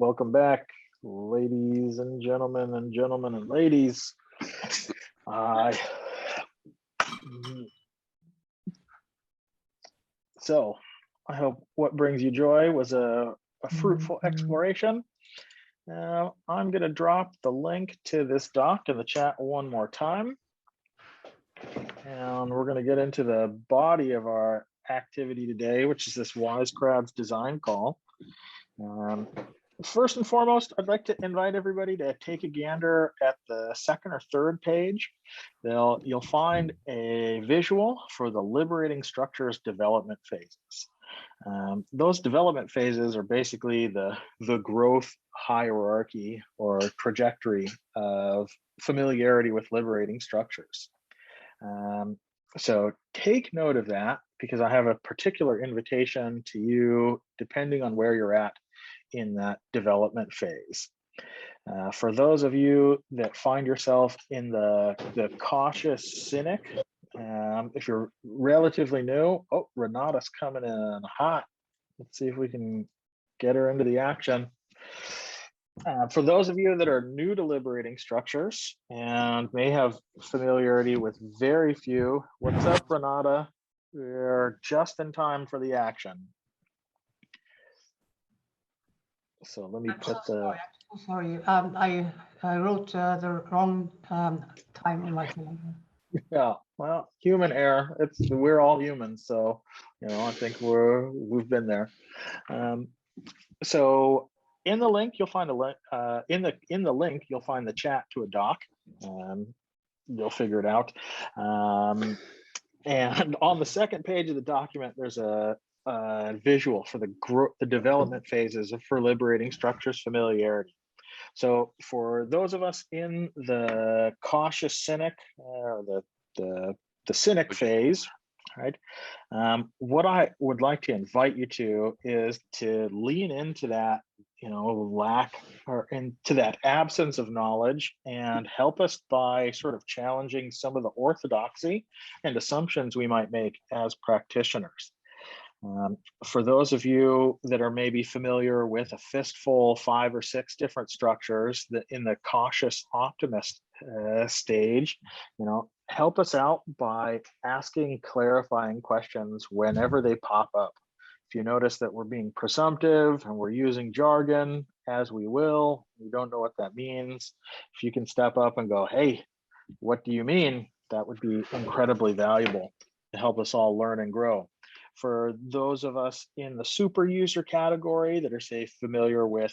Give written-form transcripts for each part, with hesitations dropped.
Welcome back, ladies and gentlemen and ladies. So I hope what brings you joy was a fruitful exploration. Now I'm going to drop the link to this doc in the chat one more time. And we're going to get into the body of our activity today, which is this Wise Crowds design call. First and foremost, I'd like to invite everybody to take a gander at the second or third page. You'll find a visual for the Liberating Structures development phases. Those development phases are basically the growth hierarchy or trajectory of familiarity with liberating structures. So take note of that, because I have a particular invitation to you, depending on where you're at in that development phase. For those of you that find yourself in the cautious cynic, if you're relatively new, oh, Renata's coming in hot. Let's see if we can get her into the action. For those of you that are new to liberating structures and may have familiarity with very few, what's up, Renata? We're just in time for the action. So let me put the. I'm so sorry. I wrote the wrong time on my calendar. Yeah, well, human error. We're all humans, so I think we've been there. So in the link, you'll find a link. In the link, you'll find the chat to a doc. You'll figure it out. And on the second page of the document, there's a visual for the development phases for liberating structures familiarity. So for those of us in the cautious cynic, the cynic phase, right? What I would like to invite you to is to lean into that, lack or into that absence of knowledge, and help us by sort of challenging some of the orthodoxy and assumptions we might make as practitioners. For those of you that are maybe familiar with a fistful 5 or 6 different structures that in the cautious optimist stage, help us out by asking clarifying questions whenever they pop up. If you notice that we're being presumptive and we're using jargon, as we will, we don't know what that means. If you can step up and go, hey, what do you mean? That would be incredibly valuable to help us all learn and grow. For those of us in the super user category that are, say, familiar with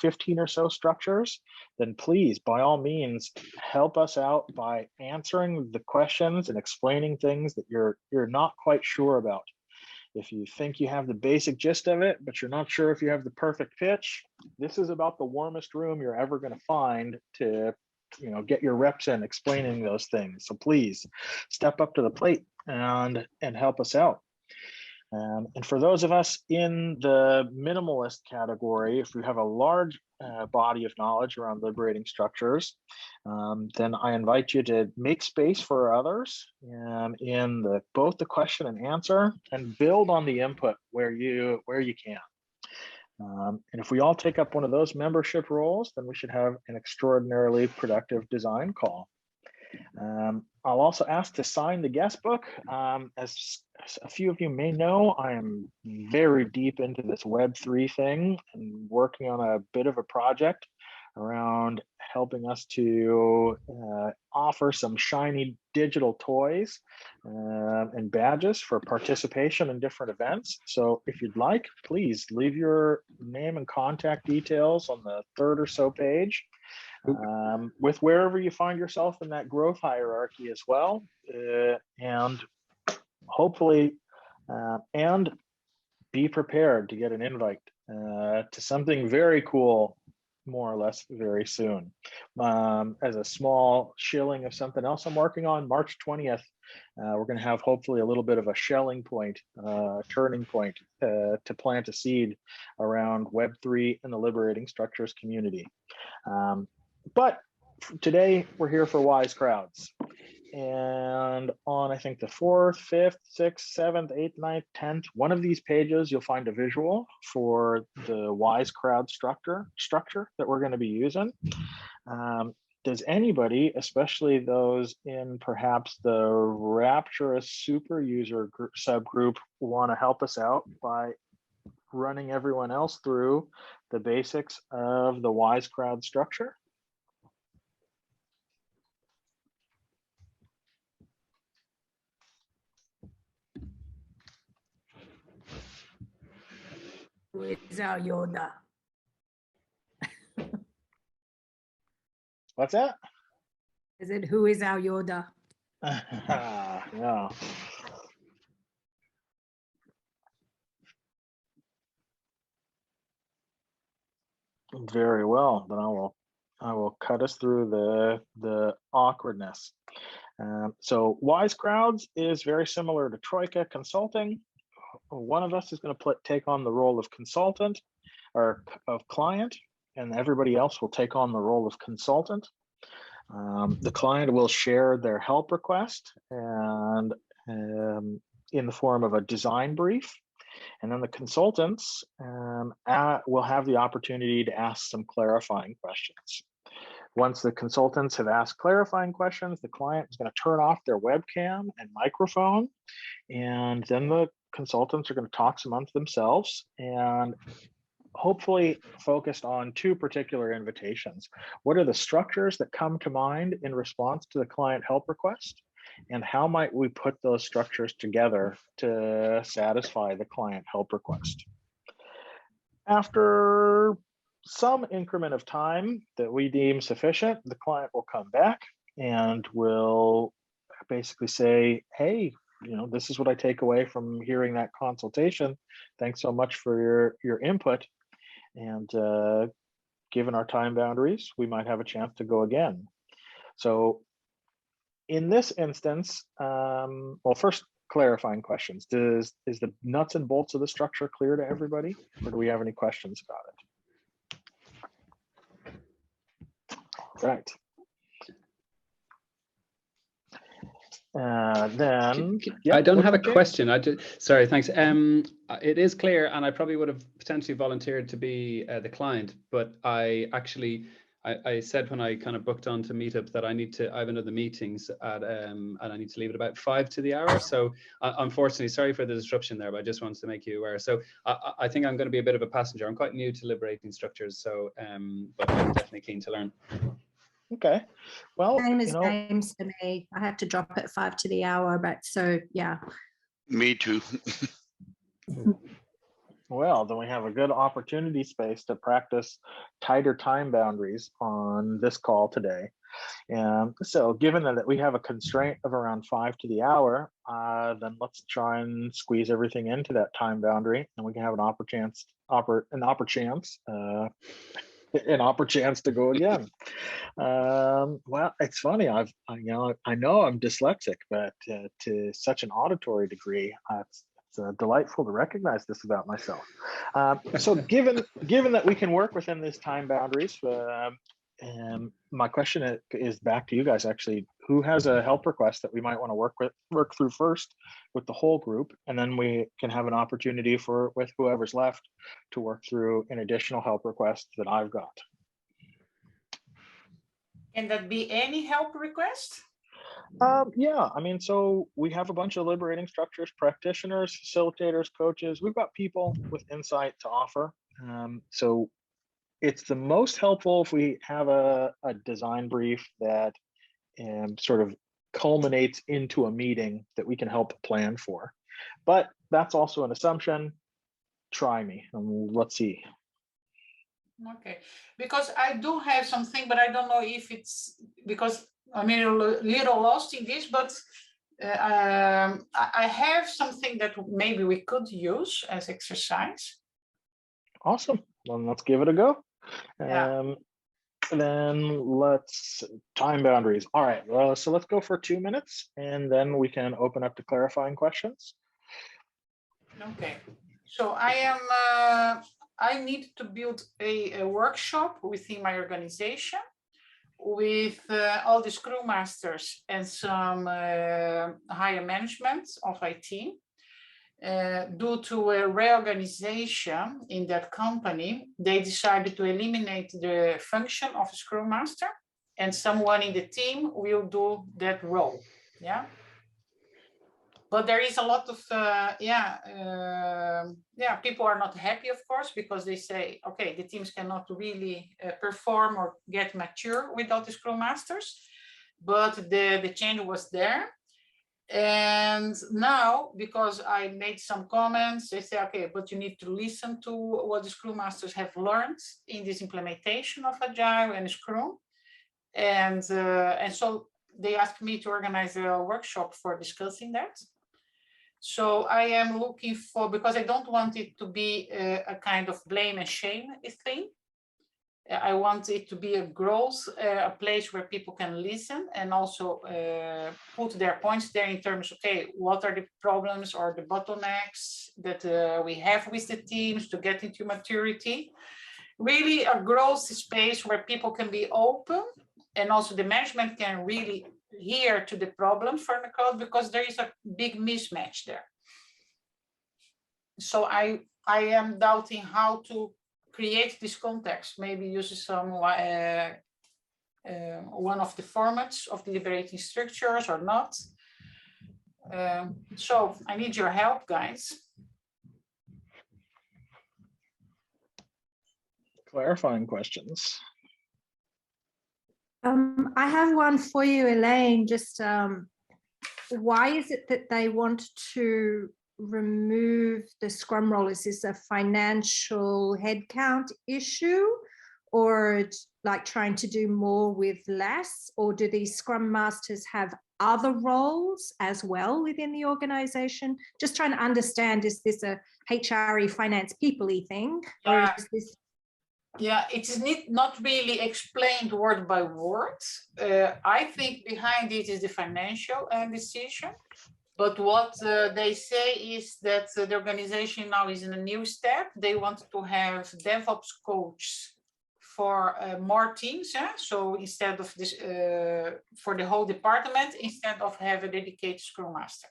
15 or so structures, then please, by all means, help us out by answering the questions and explaining things that you're not quite sure about. If you think you have the basic gist of it, but you're not sure if you have the perfect pitch, this is about the warmest room you're ever going to find to get your reps in explaining those things. So please step up to the plate and help us out. And for those of us in the minimalist category, if you have a large body of knowledge around liberating structures, then I invite you to make space for others in both the question and answer, and build on the input where you can. And if we all take up one of those membership roles, then we should have an extraordinarily productive design call. I'll also ask to sign the guest book. As a few of you may know, I am very deep into this Web3 thing and working on a bit of a project around helping us to offer some shiny digital toys and badges for participation in different events. So if you'd like, please leave your name and contact details on the third or so page, with wherever you find yourself in that growth hierarchy as well, and hopefully and be prepared to get an invite to something very cool, more or less very soon. As a small shilling of something else I'm working on, March 20th, we're going to have hopefully a little bit of a shelling point, turning point to plant a seed around Web3 and the liberating structures community. But today we're here for Wise Crowds. And on, I think, the 4th, 5th, 6th, 7th, 8th, 9th, 10th, one of these pages, you'll find a visual for the WISE crowd structure that we're going to be using. Does anybody, especially those in perhaps the rapturous super user subgroup, want to help us out by running everyone else through the basics of the WISE crowd structure? Who is our Yoda? What's that? Is it who is our Yoda? Yeah. Very well. Then I will cut us through the awkwardness. So WISE crowds is very similar to Troika Consulting. One of us is going to take on the role of consultant or of client, and everybody else will take on the role of consultant. The client will share their help request and in the form of a design brief. And then the consultants will have the opportunity to ask some clarifying questions. Once the consultants have asked clarifying questions, the client is going to turn off their webcam and microphone, and then the consultants are going to talk amongst themselves and hopefully focused on two particular invitations. What are the structures that come to mind in response to the client help request? And how might we put those structures together to satisfy the client help request? After some increment of time that we deem sufficient, the client will come back and will basically say, hey, this is what I take away from hearing that consultation. Thanks so much for your input. And given our time boundaries, we might have a chance to go again. So in this instance, well, first, clarifying questions. Is the nuts and bolts of the structure clear to everybody, or do we have any questions about it? Right. Then I don't have a question. Sorry, thanks. It is clear, and I probably would have potentially volunteered to be the client, but I said when I kind of booked on to Meetup that I have another meetings at and I need to leave at about 5 to the hour. So unfortunately, sorry for the disruption there, but I just wanted to make you aware. So I think I'm going to be a bit of a passenger. I'm quite new to liberating structures, so but I'm definitely keen to learn. Okay, well, Same as James for me. I have to drop at 5 to the hour, but so yeah. Me too. Well, then we have a good opportunity space to practice tighter time boundaries on this call today. And so given that we have a constraint of around 5 to the hour, then let's try and squeeze everything into that time boundary, and we can have an upper chance to go again. Well, it's funny. I know I'm dyslexic, but to such an auditory degree, it's delightful to recognize this about myself. So given that we can work within these time boundaries, my question is back to you guys. Actually, who has a help request that we might want to work through first with the whole group, and then we can have an opportunity with whoever's left to work through an additional help request that I've got. Can that be any help request? Yeah, I mean, so we have a bunch of liberating structures, practitioners, facilitators, coaches. We've got people with insight to offer. So it's the most helpful if we have a design brief that sort of culminates into a meeting that we can help plan for. But that's also an assumption. Try me and let's see. Okay, because I do have something, but I don't know if it's because I'm a little lost in this, but I have something that maybe we could use as exercise. Awesome. Then let's give it a go. Yeah. Then time boundaries. All right, well, so let's go for 2 minutes and then we can open up to clarifying questions. Okay, so I need to build a workshop within my organization with all the Scrum Masters and some higher management of IT. Due to a reorganization in that company, they decided to eliminate the function of a Scrum Master, and someone in the team will do that role. Yeah. But there is a lot of people are not happy, of course, because they say, okay, the teams cannot really perform or get mature without the Scrum Masters. But the change was there. And now, because I made some comments, they say, okay, but you need to listen to what the Scrum Masters have learned in this implementation of Agile and Scrum. And so they asked me to organize a workshop for discussing that. So I am looking for, because I don't want it to be a kind of blame and shame thing. I want it to be a growth, a place where people can listen and also put their points there in terms of, okay, what are the problems or the bottlenecks that we have with the teams to get into maturity. Really a growth space where people can be open and also the management can really hear to the problems for the code, because there is a big mismatch there. So I am doubting how to create this context, maybe use some one of the formats of the liberating structures or not. So I need your help, guys. Clarifying questions. I have one for you, Elaine. Just why is it that they want to remove the Scrum role? Is this a financial headcount issue, or like trying to do more with less? Or do these Scrum Masters have other roles as well within the organization? Just trying to understand, is this a HRE finance people-y thing? Or is this... Yeah, it is not really explained word by word. I think behind it is the financial decision. But what they say is that the organization now is in a new step. They want to have DevOps coaches for more teams. So instead of this, for the whole department, instead of have a dedicated Scrum Master.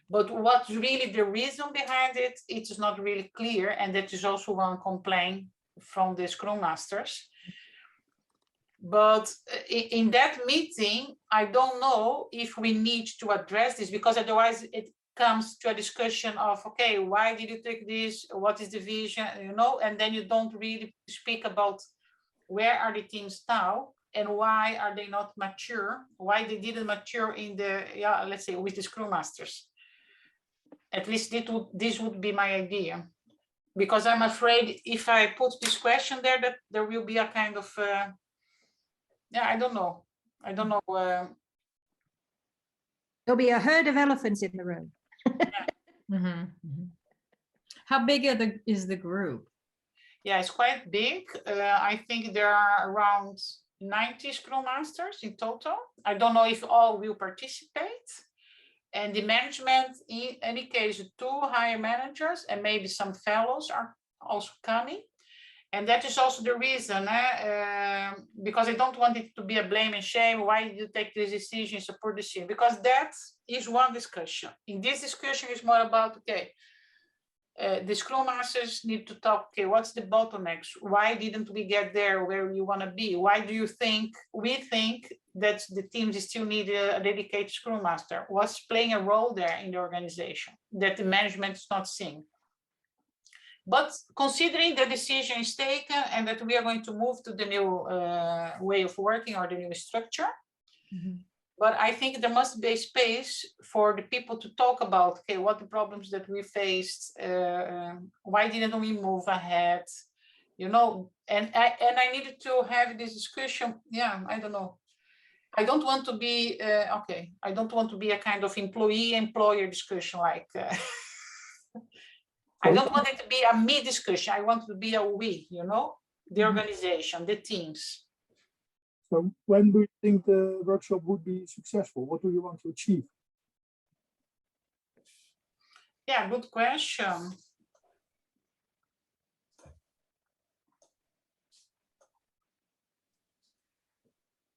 But what's really the reason behind it, it is not really clear. And that is also one complaint from the Scrum Masters. But in that meeting, I don't know if we need to address this, because otherwise it comes to a discussion of, okay, why did you take this? What is the vision? You know, and then you don't really speak about where are the teams now and why are they not mature? Why they didn't mature in the, let's say, with the Scrum Masters. At least this would be my idea. Because I'm afraid if I put this question there, that there will be a kind of, I don't know. I don't know. There'll be a herd of elephants in the room. How big is the group? Yeah, it's quite big. I think there are around 90 Scrum Masters in total. I don't know if all will participate. And the management, in any case, 2 higher managers and maybe some fellows are also coming. And that is also the reason, because I don't want it to be a blame and shame. Why did you take this decision, support this decision? Because that is one discussion. In this discussion, it's more about, okay, the Scrum Masters need to talk, okay, what's the bottlenecks? Why didn't we get there where we want to be? Why do you think, we think that the teams still need a dedicated Scrum Master? What's playing a role there in the organization that the management is not seeing? But considering the decision is taken and that we are going to move to the new way of working or the new structure, but I think there must be a space for the people to talk about, okay, what the problems that we faced, why didn't we move ahead, you know, and I needed to have this discussion. Yeah, I don't know. I don't want to be, I don't want to be a kind of employee-employer discussion like, I don't want it to be a me discussion. I want it to be a we, you know, the organization, the teams. So when do you think the workshop would be successful? What do you want to achieve? Yeah, good question.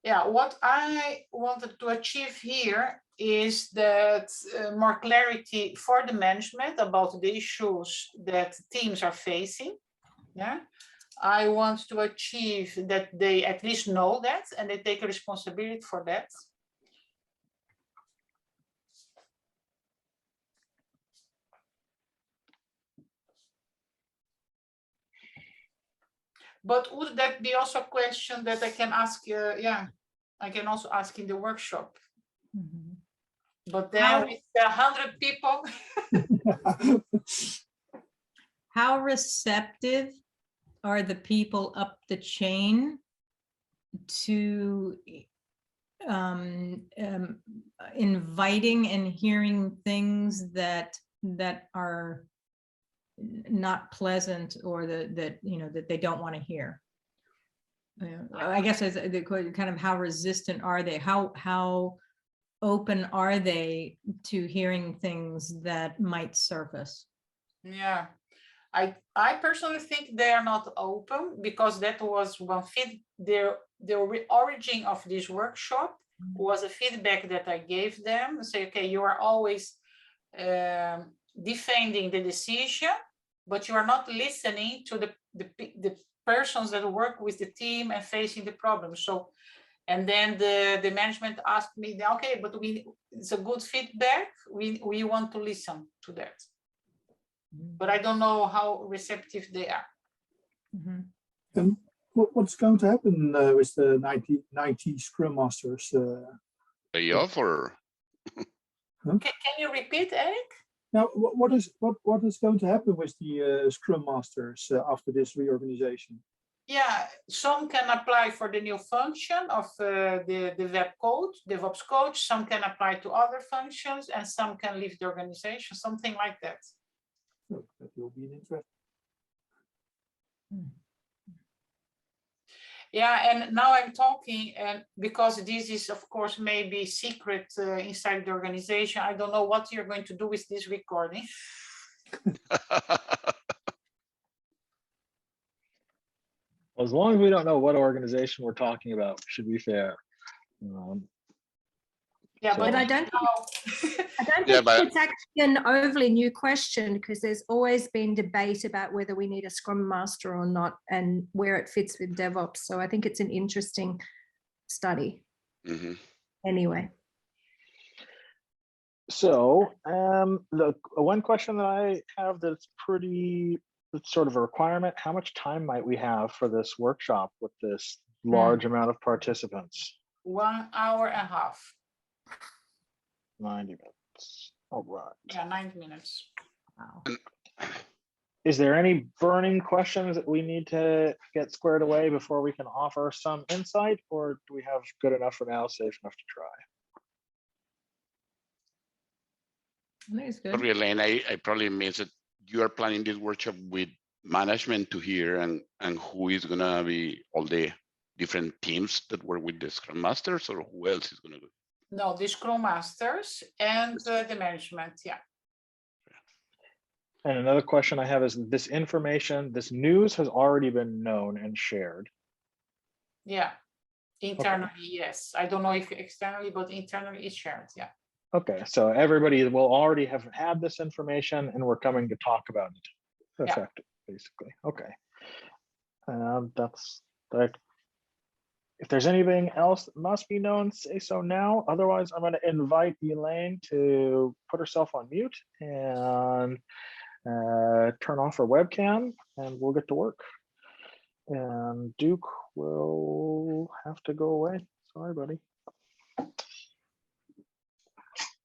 Yeah, what I wanted to achieve here is that more clarity for the management about the issues that teams are facing. Yeah, I want to achieve that they at least know that and they take responsibility for that. But would that be also a question that I can ask? Yeah, I can also ask in the workshop. Mhm. But then with 100 people. How receptive are the people up the chain to inviting and hearing things that are not pleasant, or that you know that they don't want to hear? I guess as the kind of how resistant are they? How open are they to hearing things that might surface? Yeah, I personally think they are not open, because that was one the origin of this workshop was a feedback that I gave them. Say, okay, you are always defending the decision, but you are not listening to the persons that work with the team and facing the problem. So, and then the management asked me, okay, but it's a good feedback. We want to listen to that. But I don't know how receptive they are. Mm-hmm. And what's going to happen with the 90 Scrum Masters? Lay off or? Can you repeat, Eric? Now, what is going to happen with the Scrum Masters after this reorganization? Yeah, some can apply for the new function of the web code, DevOps coach. Some can apply to other functions, and some can leave the organization, something like that. So that will be an interest. Yeah, and now I'm talking, and because this is, of course, maybe secret inside the organization, I don't know what you're going to do with this recording. As long as we don't know what organization we're talking about, should be fair. Yeah, So- but But I don't Yeah, think but- it's actually an overly new question, because there's always been debate about whether we need a Scrum Master or not and where it fits with DevOps. So I think it's an interesting study. Mm-hmm. Anyway. So the one question that I have that's it's sort of a requirement, how much time might we have for this workshop with this large amount of participants? 1 hour and a half. 90 minutes. All right. Yeah, 90 minutes. Wow. Is there any burning questions that we need to get squared away before we can offer some insight, or do we have good enough for now, safe enough to try? I think it's good. Sorry, Elaine, I probably missed it. You are planning this workshop with management to hear, and who is gonna be all the different teams that work with the Scrum Masters, or who else is gonna do? No, the Scrum Masters and the management, yeah. And another question I have is, this information, this news has already been known and shared. Yeah, internally, yes. I don't know if externally, but internally it's shared, yeah. Okay, so everybody will already have had this information and we're coming to talk about it. Yeah. Effective, basically. Okay. That's that. If there's anything else that must be known, say so now. Otherwise, I'm going to invite Elaine to put herself on mute and turn off her webcam, and we'll get to work. And Duke will have to go away. Sorry, buddy.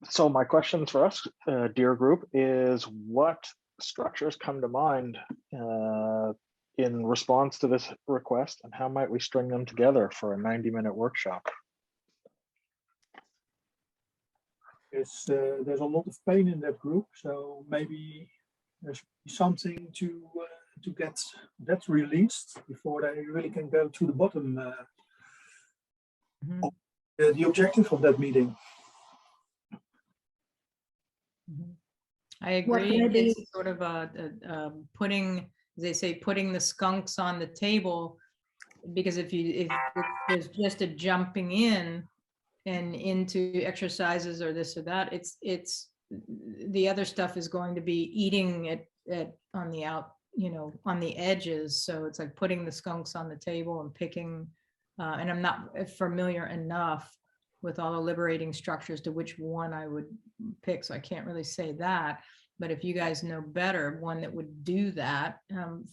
So my questions for us, dear group, is what structures come to mind in response to this request, and how might we string them together for a 90-minute workshop? There's a lot of pain in that group, so maybe there's something to get that released before they really can go to the bottom Mhm. of the objective of that meeting. Mhm. I What agree. maybe- It's sort of putting, as they say, putting the skunks on the table because if there's just a jumping in and into exercises or this or that, it's the other stuff is going to be eating it on the on the edges. So it's like putting the skunks on the table and picking, and I'm not familiar enough with all the liberating structures to which one I would pick. So I can't really say that. But if you guys know better, one that would do that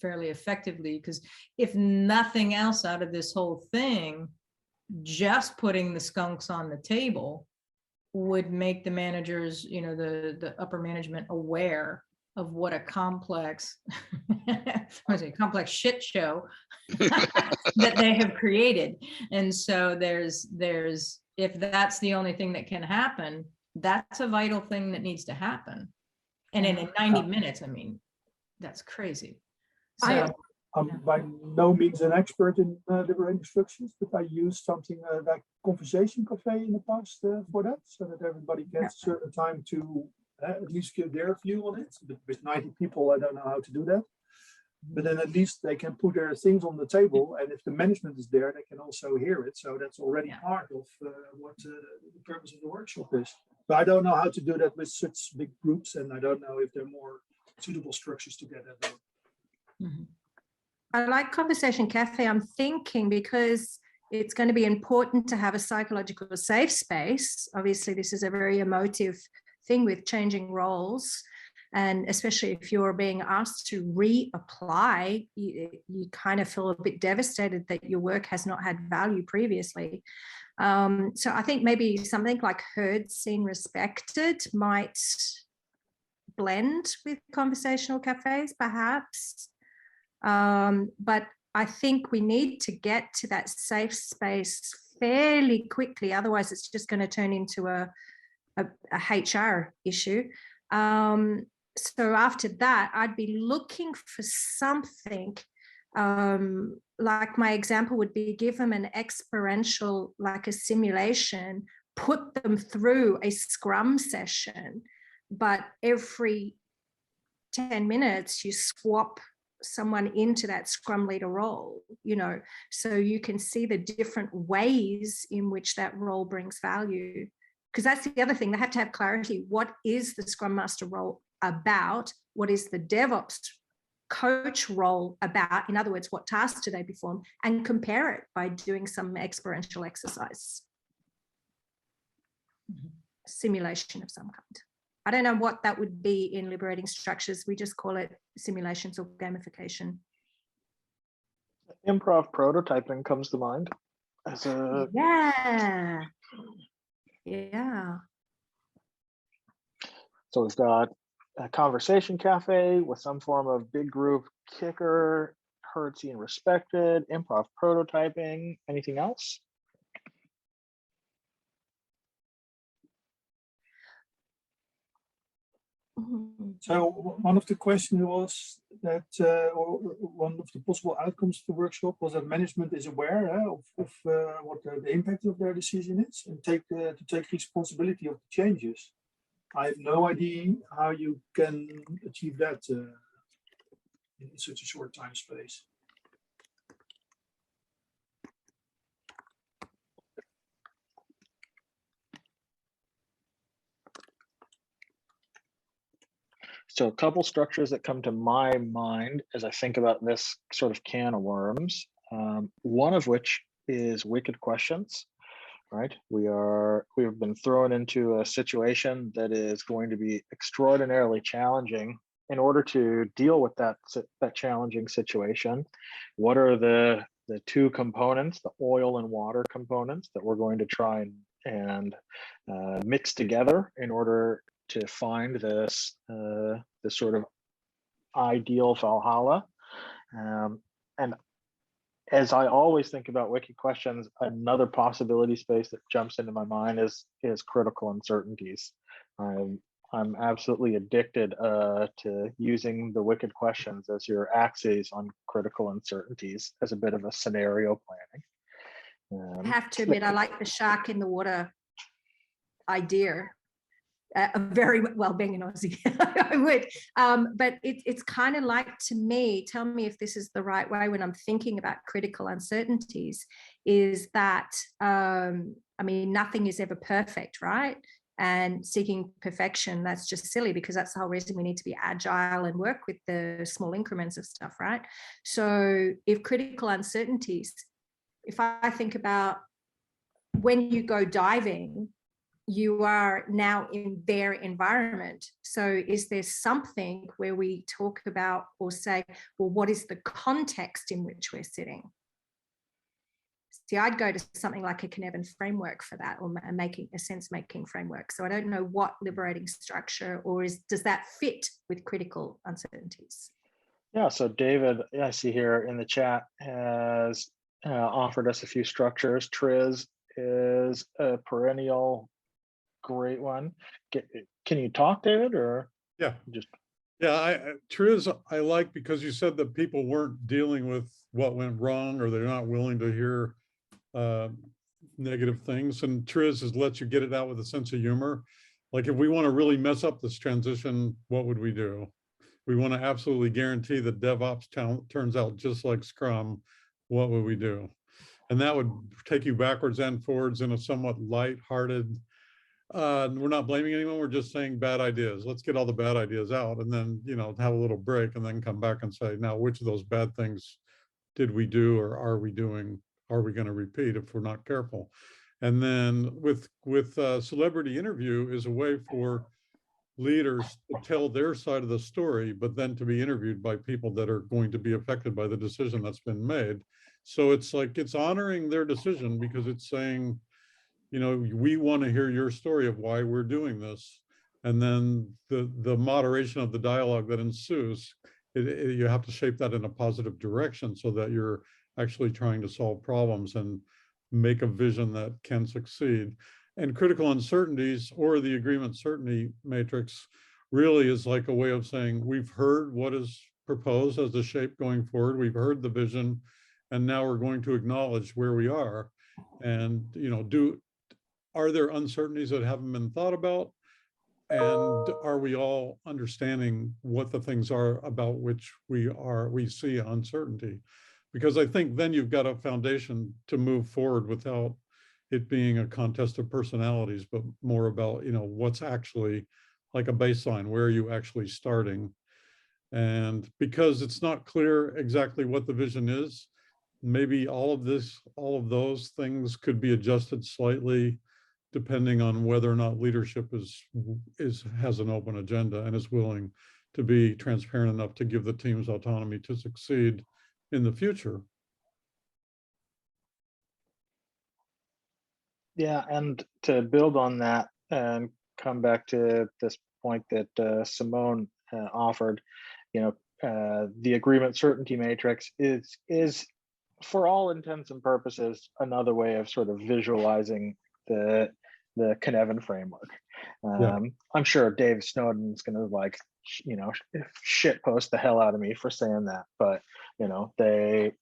fairly effectively, because if nothing else out of this whole thing, just putting the skunks on the table would make the managers, the upper management aware of what a complex, complex shit show that they have created. And so there's, if that's the only thing that can happen, that's a vital thing that needs to happen. And in 90 minutes, I mean, that's crazy. So, I'm by no means an expert in liberating structures, but I used something like Conversation Cafe in the past for that, so that everybody gets a certain time to at least give their view on it. But with 90 people, I don't know how to do that. But then at least they can put their things on the table, and if the management is there, they can also hear it. So that's already part of what the purpose of the workshop is. But I don't know how to do that with such big groups, and I don't know if there are more suitable structures to get that done. I like Conversation Cafe. I'm thinking because it's going to be important to have a psychological safe space. Obviously, this is a very emotive thing with changing roles. And especially if you're being asked to reapply, you kind of feel a bit devastated that your work has not had value previously. So I think maybe something like heard, seen, respected might blend with conversational cafes, perhaps. But I think we need to get to that safe space fairly quickly. Otherwise, it's just going to turn into a HR issue. So after that, I'd be looking for something like my example would be give them an experiential, like a simulation, put them through a Scrum session, but every 10 minutes you swap someone into that Scrum leader role, so you can see the different ways in which that role brings value. Because that's the other thing, they have to have clarity. What is the Scrum Master role about? What is the DevOps coach role about? In other words, what tasks do they perform? And compare it by doing some experiential exercise. Simulation of some kind. I don't know what that would be in liberating structures. We just call it simulations or gamification. Improv prototyping comes to mind as a yeah. So we've got a conversation cafe with some form of big group kicker, heard, seen, respected, improv prototyping. Anything else? So one of the questions was that, or one of the possible outcomes of the workshop was that management is aware of what the impact of their decision is, and to take responsibility of the changes. I have no idea how you can achieve that in such a short time space. So a couple structures that come to my mind as I think about this sort of can of worms, one of which is wicked questions, right? We have been thrown into a situation that is going to be extraordinarily challenging. In order to deal with that challenging situation, what are the two components, the oil and water components, that we're going to try and mix together in order to find this sort of ideal Valhalla. And as I always think about wicked questions, another possibility space that jumps into my mind is critical uncertainties. I'm absolutely addicted to using the wicked questions as your axes on critical uncertainties as a bit of a scenario planning. I have to admit, I like the shark in the water idea. very well, being an Aussie, I would. But it's kind of like, to me, tell me if this is the right way when I'm thinking about critical uncertainties, is that, I mean, nothing is ever perfect, right? And seeking perfection, that's just silly, because that's the whole reason we need to be agile and work with the small increments of stuff, right? So if critical uncertainties, if I think about when you go diving, you are now in their environment. So is there something where we talk about or say, well, what is the context in which we're sitting? See, I'd go to something like a Knotworking framework for that, or making a sense-making framework. So I don't know what liberating structure, or does that fit with critical uncertainties? Yeah, so David, I see here in the chat, has offered us a few structures. TRIZ is a perennial great one. Can you talk, David, or Yeah. just? Yeah, TRIZ I like, because you said that people weren't dealing with what went wrong, or they're not willing to hear negative things, and TRIZ is lets you get it out with a sense of humor. Like, if we want to really mess up this transition, what would we do? We want to absolutely guarantee that DevOps turns out just like Scrum. What would we do? And that would take you backwards and forwards in a somewhat light-hearted, we're not blaming anyone, we're just saying bad ideas. Let's get all the bad ideas out, and then, you know, have a little break, and then come back and say, now, which of those bad things did we do, or are we doing? Are we going to repeat if we're not careful? And then with celebrity interview is a way for leaders to tell their side of the story, but then to be interviewed by people that are going to be affected by the decision that's been made. So it's like, it's honoring their decision, because it's saying, you know, we want to hear your story of why we're doing this. And then the moderation of the dialogue that ensues, you have to shape that in a positive direction, so that you're actually trying to solve problems and make a vision that can succeed. And critical uncertainties, or the agreement certainty matrix, really is like a way of saying, we've heard what is proposed as the shape going forward, we've heard the vision, and now we're going to acknowledge where we are. And, you know, are there uncertainties that haven't been thought about? And are we all understanding what the things are about which we see uncertainty? Because I think then you've got a foundation to move forward without it being a contest of personalities, but more about, you know, what's actually like a baseline, where are you actually starting? And because it's not clear exactly what the vision is, maybe all of those things could be adjusted slightly, depending on whether or not leadership has an open agenda and is willing to be transparent enough to give the teams autonomy to succeed in the future. Yeah, and to build on that and come back to this point that Simone offered, you know, the agreement certainty matrix is for all intents and purposes another way of sort of visualizing the Knotworking framework. I'm sure Dave Snowden's going to, like, you know, shit post the hell out of me for saying that, but you know, they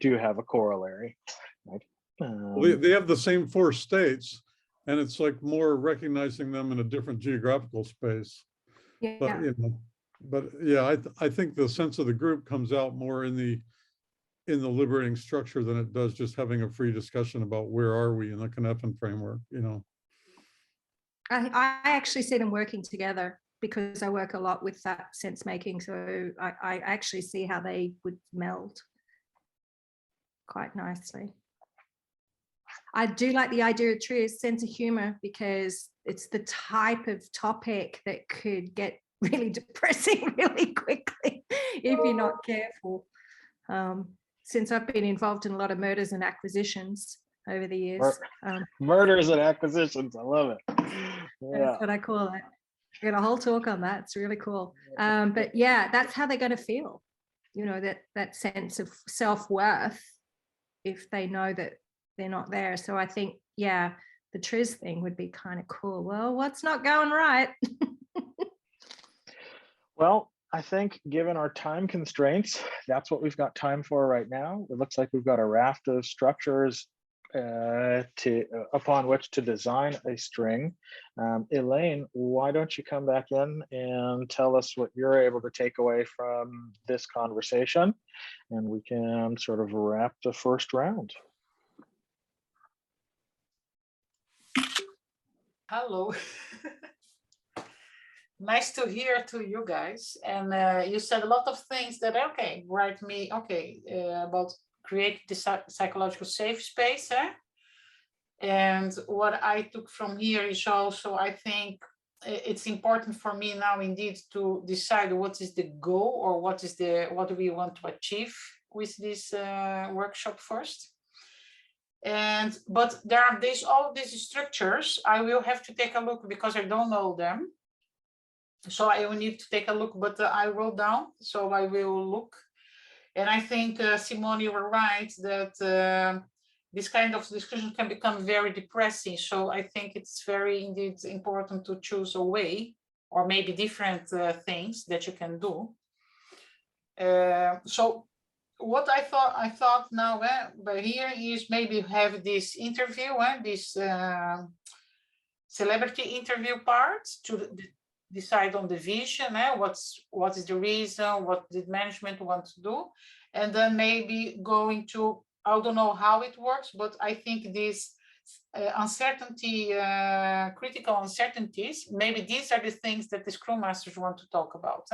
do have a corollary, right? They have the same 4 states, and it's like more recognizing them in a different geographical space. Yeah. But, you know, but yeah, I think the sense of the group comes out more in the liberating structure than it does just having a free discussion about where are we in the Knotworking framework, you know. I actually see them working together, because I work a lot with that sense making. So I actually see how they would meld quite nicely. I do like the idea of TRIZ, sense of humor, because it's the type of topic that could get really depressing really quickly if you're not careful. Since I've been involved in a lot of murders and acquisitions over the years. Murders and acquisitions, I love it. Yeah. That's what I call it. I got a whole talk on that. It's really cool. But yeah, that's how they're going to feel, you know, that sense of self-worth, if they know that they're not there. So I think, yeah, the TRIZ thing would be kind of cool. Well, what's not going right? Well, I think given our time constraints, that's what we've got time for right now. It looks like we've got a raft of structures upon which to design a string. Elaine, why don't you come back in and tell us what you're able to take away from this conversation, and we can sort of wrap the first round. Hello. Nice to hear to you guys. And you said a lot of things that, okay, write me, okay, about create the psychological safe space. And what I took from here is also, I think it's important for me now indeed to decide what is the goal, or what do we want to achieve with this workshop first. But there are all these structures. I will have to take a look because I don't know them. So I will need to take a look, but I wrote down, so I will look. And I think, Simone, you were right that this kind of discussion can become very depressing. So I think it's very indeed important to choose a way, or maybe different things that you can do. So what I thought now, but here is maybe have this interview, this celebrity interview part to decide on the vision, what is the reason, what did management want to do, and then maybe going to, I don't know how it works, but I think this uncertainty, critical uncertainties, maybe these are the things that the Scrum Masters want to talk about,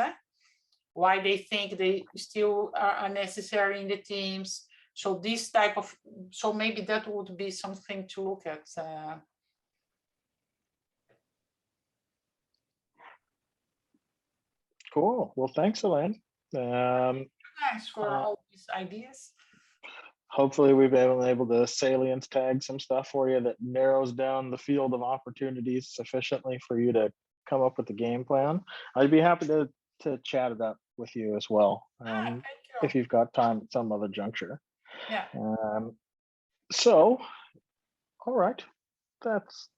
why they think they still are necessary in the teams. So this type of, so maybe that would be something to look at. Cool. Well, thanks, Elaine. Thanks for all these ideas. Hopefully we've been able to salience tag some stuff for you that narrows down the field of opportunities sufficiently for you to come up with the game plan. I'd be happy to chat it up with you as well, Thank you. if you've got time at some other juncture. Yeah. So, all right, that's,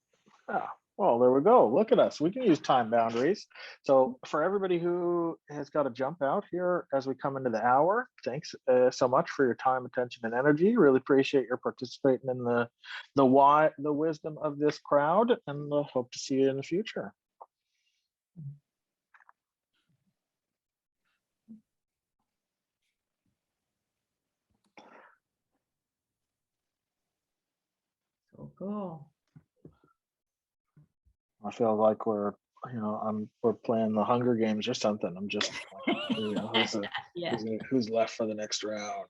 well, there we go. Look at us. We can use time boundaries. So for everybody who has got to jump out here as we come into the hour, thanks so much for your time, attention, and energy. Really appreciate your participating in the wisdom of this crowd, and hope to see you in the future. So cool. I feel like we're playing the Hunger Games or something. I'm just like, Yeah. who's left for the next round.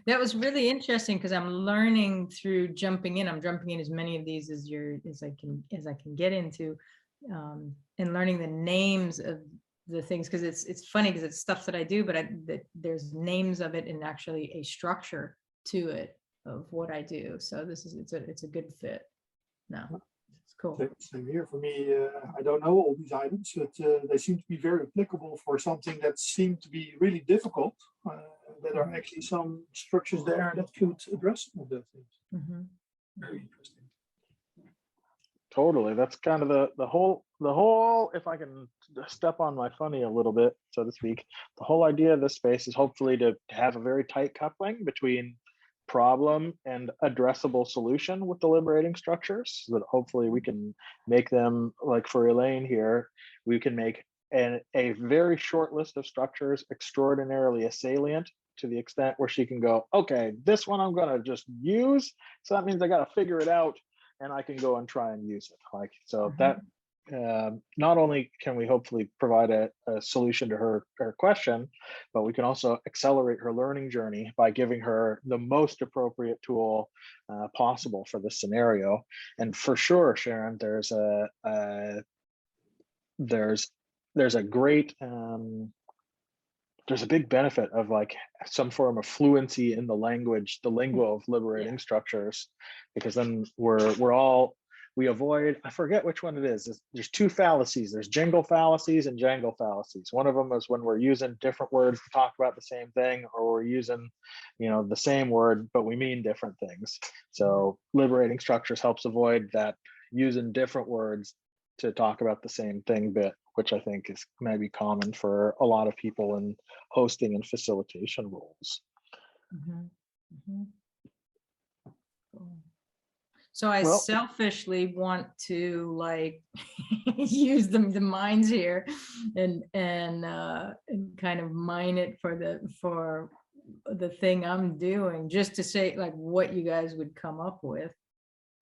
That was really interesting because I'm learning through jumping in. I'm jumping in as many of these as I can get into, and learning the names of the things, because it's funny because it's stuff that I do, but there's names of it and actually a structure to it of what I do. So it's a good fit. No, it's cool. Same here for me. I don't know all these items, but they seem to be very applicable for something that seemed to be really difficult. There are actually some structures there that could address some of those things. Mm-hmm. Very interesting. Totally. That's kind of the whole, if I can step on my funny a little bit, so to speak, the whole idea of this space is hopefully to have a very tight coupling between problem and addressable solution with the liberating structures, so that hopefully we can make them, like for Elaine here, we can make a very short list of structures extraordinarily salient to the extent where she can go, okay, this one I'm going to just use. So that means I got to figure it out and I can go and try and use it. Like, so that not only can we hopefully provide a solution to her question, but we can also accelerate her learning journey by giving her the most appropriate tool possible for this scenario. And for sure, Sharon, there's a great there's a big benefit of like some form of fluency in the language, the lingua of liberating structures, because then we avoid, I forget which one it is. There's two fallacies. There's jingle fallacies and jangle fallacies. One of them is when we're using different words to talk about the same thing, or we're using, the same word, but we mean different things. So liberating structures helps avoid that, using different words to talk about the same thing bit, which I think is maybe common for a lot of people in hosting and facilitation roles. Mm-hmm. Mm-hmm. So I Well- selfishly want to like use the minds here and kind of mine it for the thing I'm doing, just to say like what you guys would come up with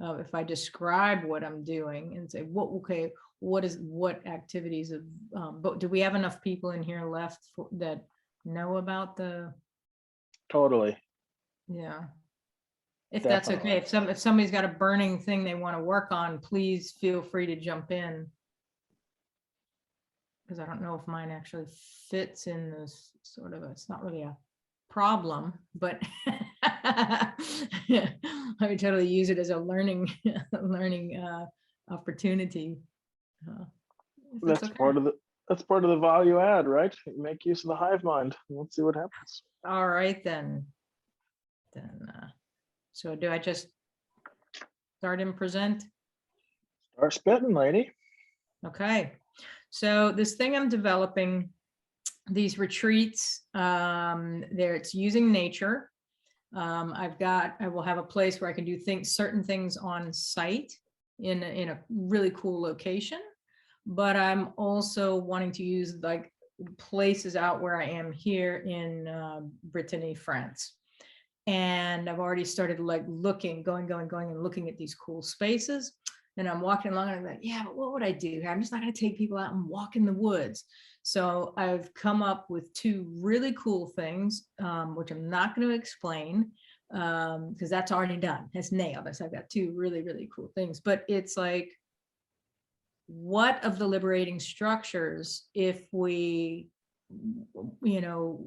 if I describe what I'm doing and say what activities of but do we have enough people in here left that know about the Totally. yeah. If that's okay, if somebody's got a burning thing they want to work on, please feel free to jump in. Because I don't know if mine actually fits in this sort of, it's not really a problem, but I would totally use it as a learning opportunity. If That's okay. part of the value add, right? Make use of the hive mind. Let's see what happens. All right, then. So do I just start and present? Start spitting, lady. Okay, so this thing I'm developing, these retreats, it's using nature. I will have a place where I can do certain things on site in a really cool location, but I'm also wanting to use like places out where I am here in Brittany, France. And I've already started like going and looking at these cool spaces. And I'm walking along and I'm like, yeah, but what would I do? I'm just not going to take people out and walk in the woods. So I've come up with two really cool things, which I'm not going to explain because that's already done. It's nailed. I've got two really, really cool things. But it's like, what of the liberating structures, if we,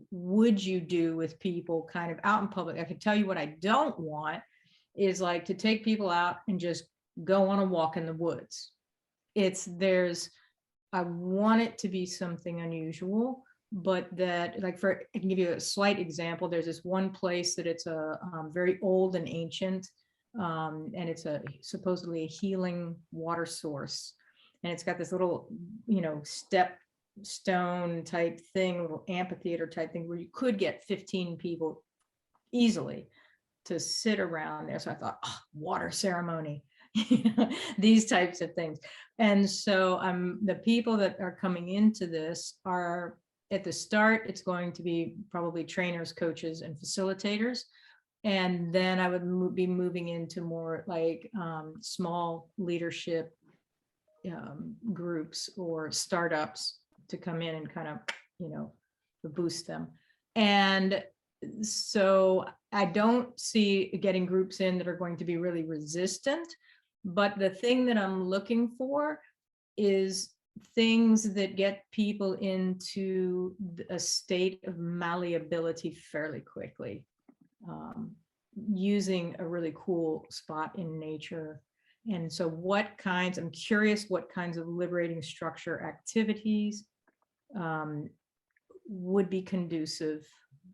would you do with people kind of out in public? I can tell you what I don't want is like to take people out and just go on a walk in the woods. I want it to be something unusual, but that like I can give you a slight example. There's this one place that it's a very old and ancient, and it's supposedly a healing water source. And it's got this little, step stone type thing, little amphitheater type thing where you could get 15 people easily to sit around there. So I thought, water ceremony, these types of things. And so the people that are coming into this are at the start, it's going to be probably trainers, coaches, and facilitators. And then I would be moving into more like small leadership groups or startups to come in and kind of, boost them. And so I don't see getting groups in that are going to be really resistant, but the thing that I'm looking for is things that get people into a state of malleability fairly quickly, using a really cool spot in nature. And so I'm curious what kinds of liberating structure activities would be conducive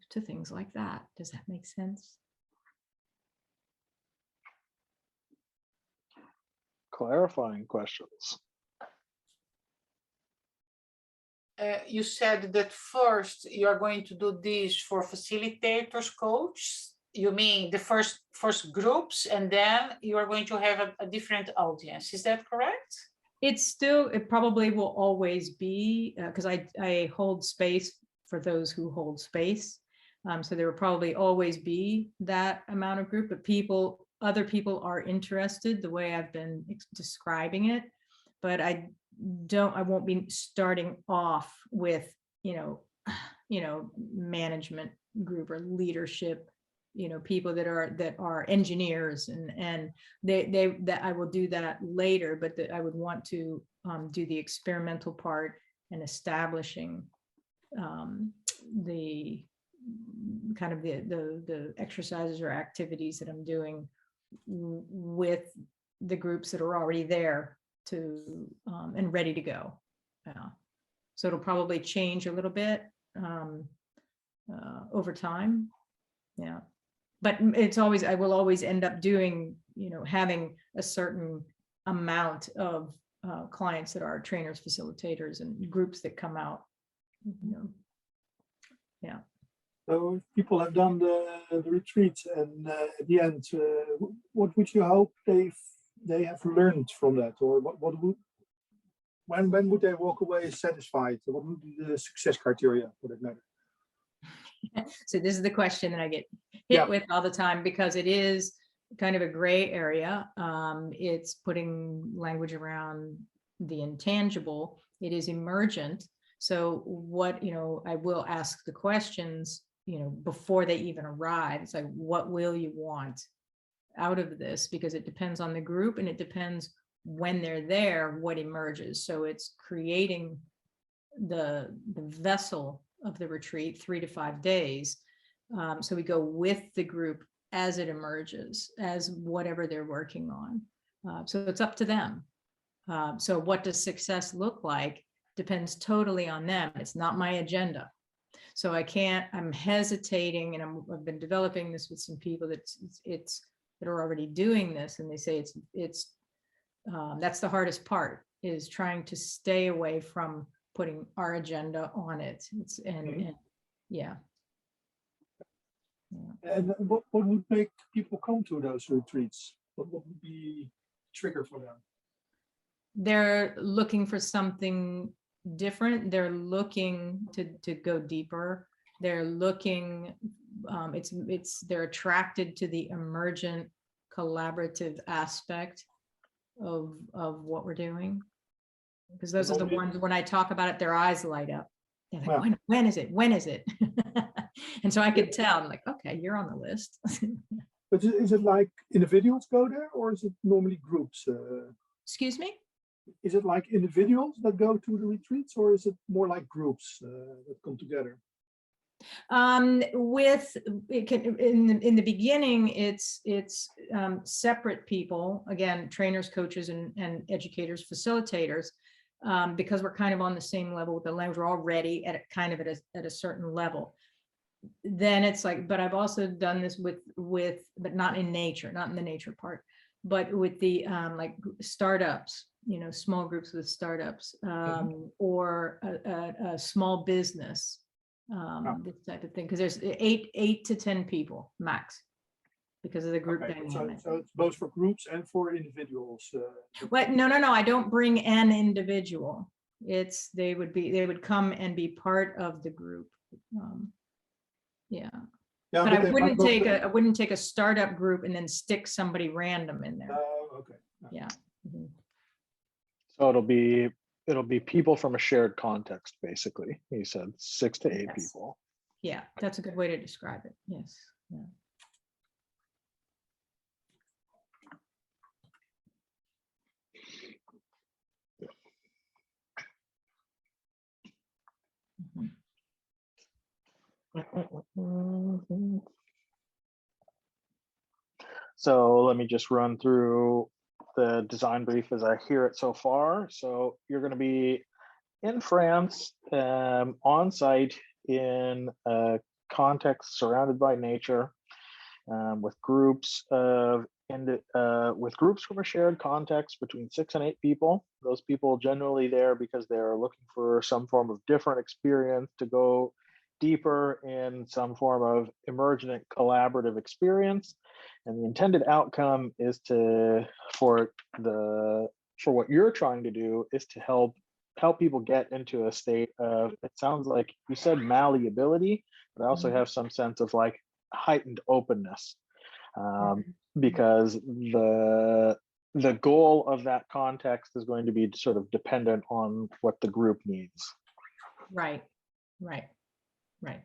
to things like that. Does that make sense? Clarifying questions. You said that first you are going to do this for facilitators, coaches. You mean the first groups, and then you are going to have a different audience. Is that correct? It probably will always be, because I hold space for those who hold space. So there will probably always be that amount of group, but other people are interested the way I've been describing it. But I won't be starting off with, management group or leadership, people that are engineers and that I will do that later, but that I would want to do the experimental part and establishing the kind of the exercises or activities that I'm doing with the groups that are already there and ready to go. Yeah. So it'll probably change a little bit over time. Yeah. But I will always end up doing, having a certain amount of clients that are trainers, facilitators, and groups that come out. Yeah. So if people have done the retreat and at the end what would you hope they have learned from that, or when would they walk away satisfied? What would be the success criteria for that matter? So this is the question that I get hit with all the time, because it is kind of a gray area. It's putting language around the intangible. It is emergent. So what, I will ask the questions, before they even arrive. It's like, what will you want out of this? Because it depends on the group, and it depends when they're there, what emerges. So it's creating the vessel of the retreat, 3 to 5 days. So we go with the group as it emerges, as whatever they're working on. So it's up to them. So what does success look like depends totally on them. It's not my agenda. So I'm hesitating, and I've been developing this with some people that are already doing this, and they say that's the hardest part, is trying to stay away from putting our agenda on it. Yeah. And what would make people come to those retreats? What would be trigger for them? They're looking for something different. They're looking to go deeper. They're looking, they're attracted to the emergent collaborative aspect of what we're doing. Because those are the ones, when I talk about it, their eyes light up. They're like, when is it? When is it? And so I could tell, I'm like, okay, you're on the list. But is it like individuals go there, or is it normally groups? Excuse me? Is it like individuals that go to the retreats, or is it more like groups that come together? In the beginning, it's separate people, again, trainers, coaches, and educators, facilitators, because we're kind of on the same level with the language. We're already at a certain level. Then it's like, but I've also done this with but not in nature, not in the nature part, but with the like startups, small groups with startups, or a small business, this type of thing, because there's 8 to 10 people max, because of the group dynamic. So it's both for groups and for individuals. Well, no, I don't bring an individual. They would come and be part of the group. Yeah, but I wouldn't take a startup group and then stick somebody random in there. Okay. Yeah. Mm-hmm. So it'll be people from a shared context, basically. You said 6 to 8 people. Yeah, that's a good way to describe it. Yes. Yeah. So let me just run through the design brief as I hear it so far. So you're going to be in France, on site in a context surrounded by nature, with groups from a shared context between 6 and 8 people. Those people generally there because they're looking for some form of different experience, to go deeper in some form of emergent collaborative experience. And the intended outcome is for what you're trying to do is to help people get into a state of, it sounds like you said malleability, but I also have some sense of like heightened openness, because the goal of that context is going to be sort of dependent on what the group needs. Right.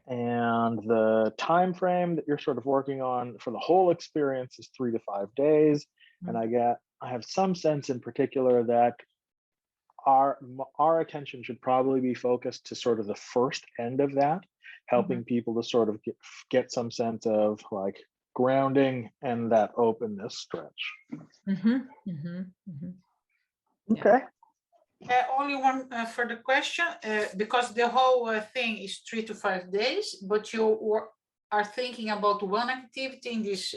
And the time frame that you're sort of working on for the whole experience is 3 to 5 days. And I have some sense in particular that our attention should probably be focused to sort of the first end of that, helping people to sort of get some sense of like grounding and that openness stretch. Okay. Only one further question, because the whole thing is 3 to 5 days, but you are thinking about one activity in this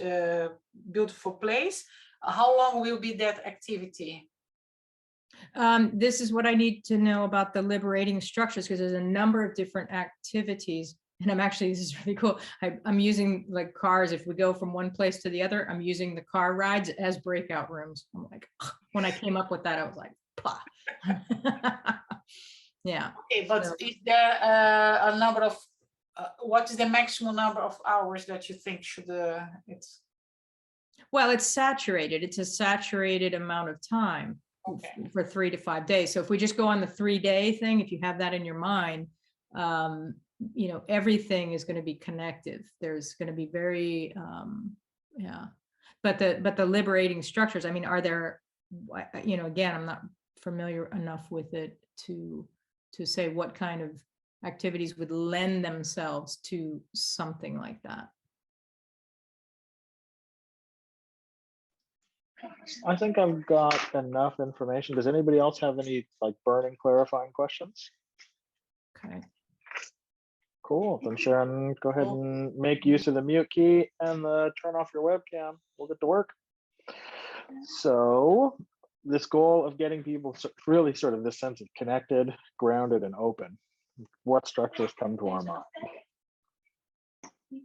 beautiful place. How long will be that activity? This is what I need to know about the liberating structures, because there's a number of different activities And I'm actually, this is really cool. I'm using like cars. If we go from one place to the other, I'm using the car rides as breakout rooms. I'm like, when I came up with that, I was like, pah. Yeah. Okay, but So- is there a number of, what is the maximum number of hours that you think should, it's, Well, it's saturated. It's a saturated amount of time okay. for 3 to 5 days. So if we just go on the 3-day thing, if you have that in your mind, you know, everything is going to be connective. There's going to be very, yeah. But the liberating structures, I mean, are there, you know, again, I'm not familiar enough with it to say what kind of activities would lend themselves to something like that. I think I've got enough information. Does anybody else have any like burning clarifying questions? Okay. Cool. Then Sharon, go ahead and make use of the mute key and turn off your webcam. We'll get to work. So this goal of getting people really sort of this sense of connected, grounded, and open. What structures come to our mind? It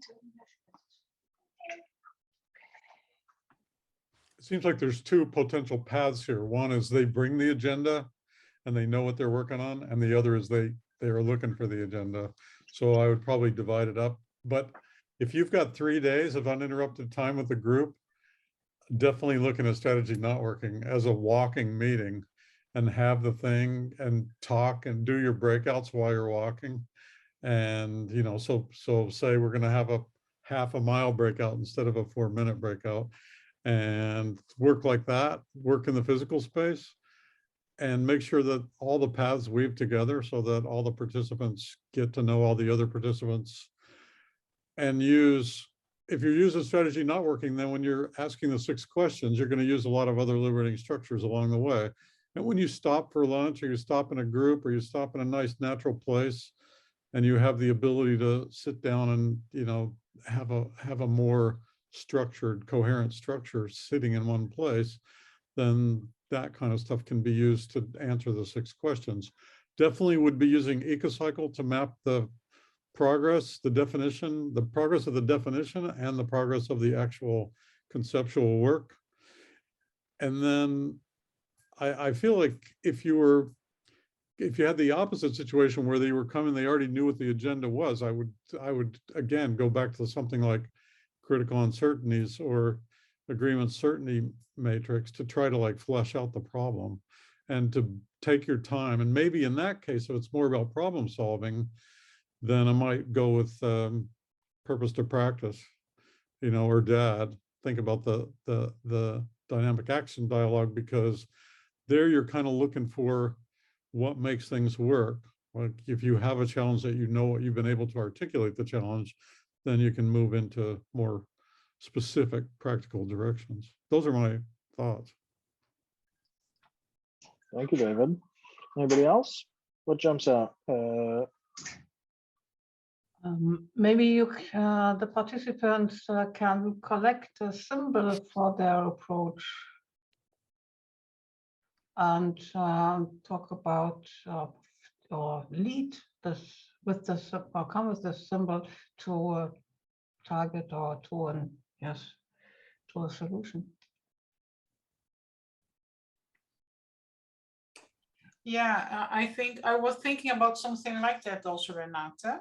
seems like there's two potential paths here. One is they bring the agenda and they know what they're working on, and the other is they are looking for the agenda. So I would probably divide it up. But if you've got 3 days of uninterrupted time with the group, definitely looking at strategy not working as a walking meeting, and have the thing and talk and do your breakouts while you're walking. And, you know, so say we're going to have a half a mile breakout instead of a 4-minute breakout, and work like that, work in the physical space, and make sure that all the paths weave together so that all the participants get to know all the other participants. And if you're using strategy not working, then when you're asking the 6 questions, you're going to use a lot of other liberating structures along the way. And when you stop for lunch, or you stop in a group, or you stop in a nice natural place, and you have the ability to sit down and, you know, have a more structured, coherent structure sitting in one place, then that kind of stuff can be used to answer the 6 questions. Definitely would be using ecocycle to map the progress, the definition, the progress of the definition, and the progress of the actual conceptual work. And then I feel like if you had the opposite situation where they were coming, they already knew what the agenda was, I would again go back to something like critical uncertainties or agreement certainty matrix to try to like flesh out the problem and to take your time. And maybe in that case, if it's more about problem solving, then I might go with purpose to practice, you know, or DAD. Think about the dynamic action dialogue, because there you're kind of looking for what makes things work. Like if you have a challenge that you know what you've been able to articulate the challenge, then you can move into more specific practical directions. Those are my thoughts. Thank you, David. Anybody else? What jumps out? Maybe the participants can collect a symbol for their approach and talk about or lead this with this or come with this symbol to a target or to a solution. Yeah, I think I was thinking about something like that also, Renate.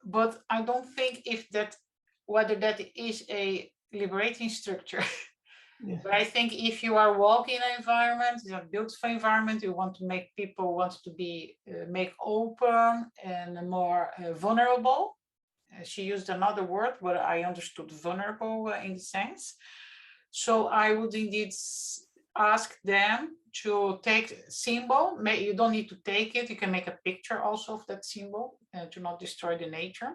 But I don't think whether that is a liberating structure. Yes. But I think if you are walking in an environment, it's a beautiful environment, you want to make people to be make open and more vulnerable. She used another word, but I understood vulnerable in the sense. So I would indeed ask them to take symbol. You don't need to take it. You can make a picture also of that symbol to not destroy the nature.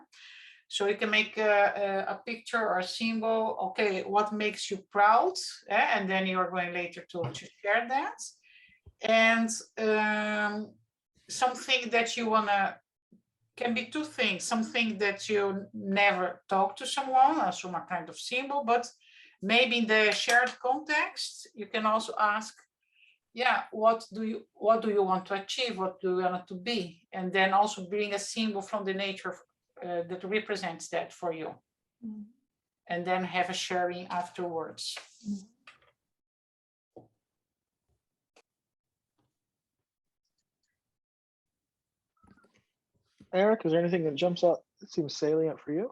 So you can make a picture or a symbol. Okay, what makes you proud? And then you are going later to share that. And something that you want to, can be 2 things. Something that you never talk to someone, or some kind of symbol, but maybe in the shared context, you can also ask, yeah, what do you want to achieve? What do you want to be? And then also bring a symbol from the nature that represents that for you. And then have a sharing afterwards. Eric, is there anything that jumps out that seems salient for you?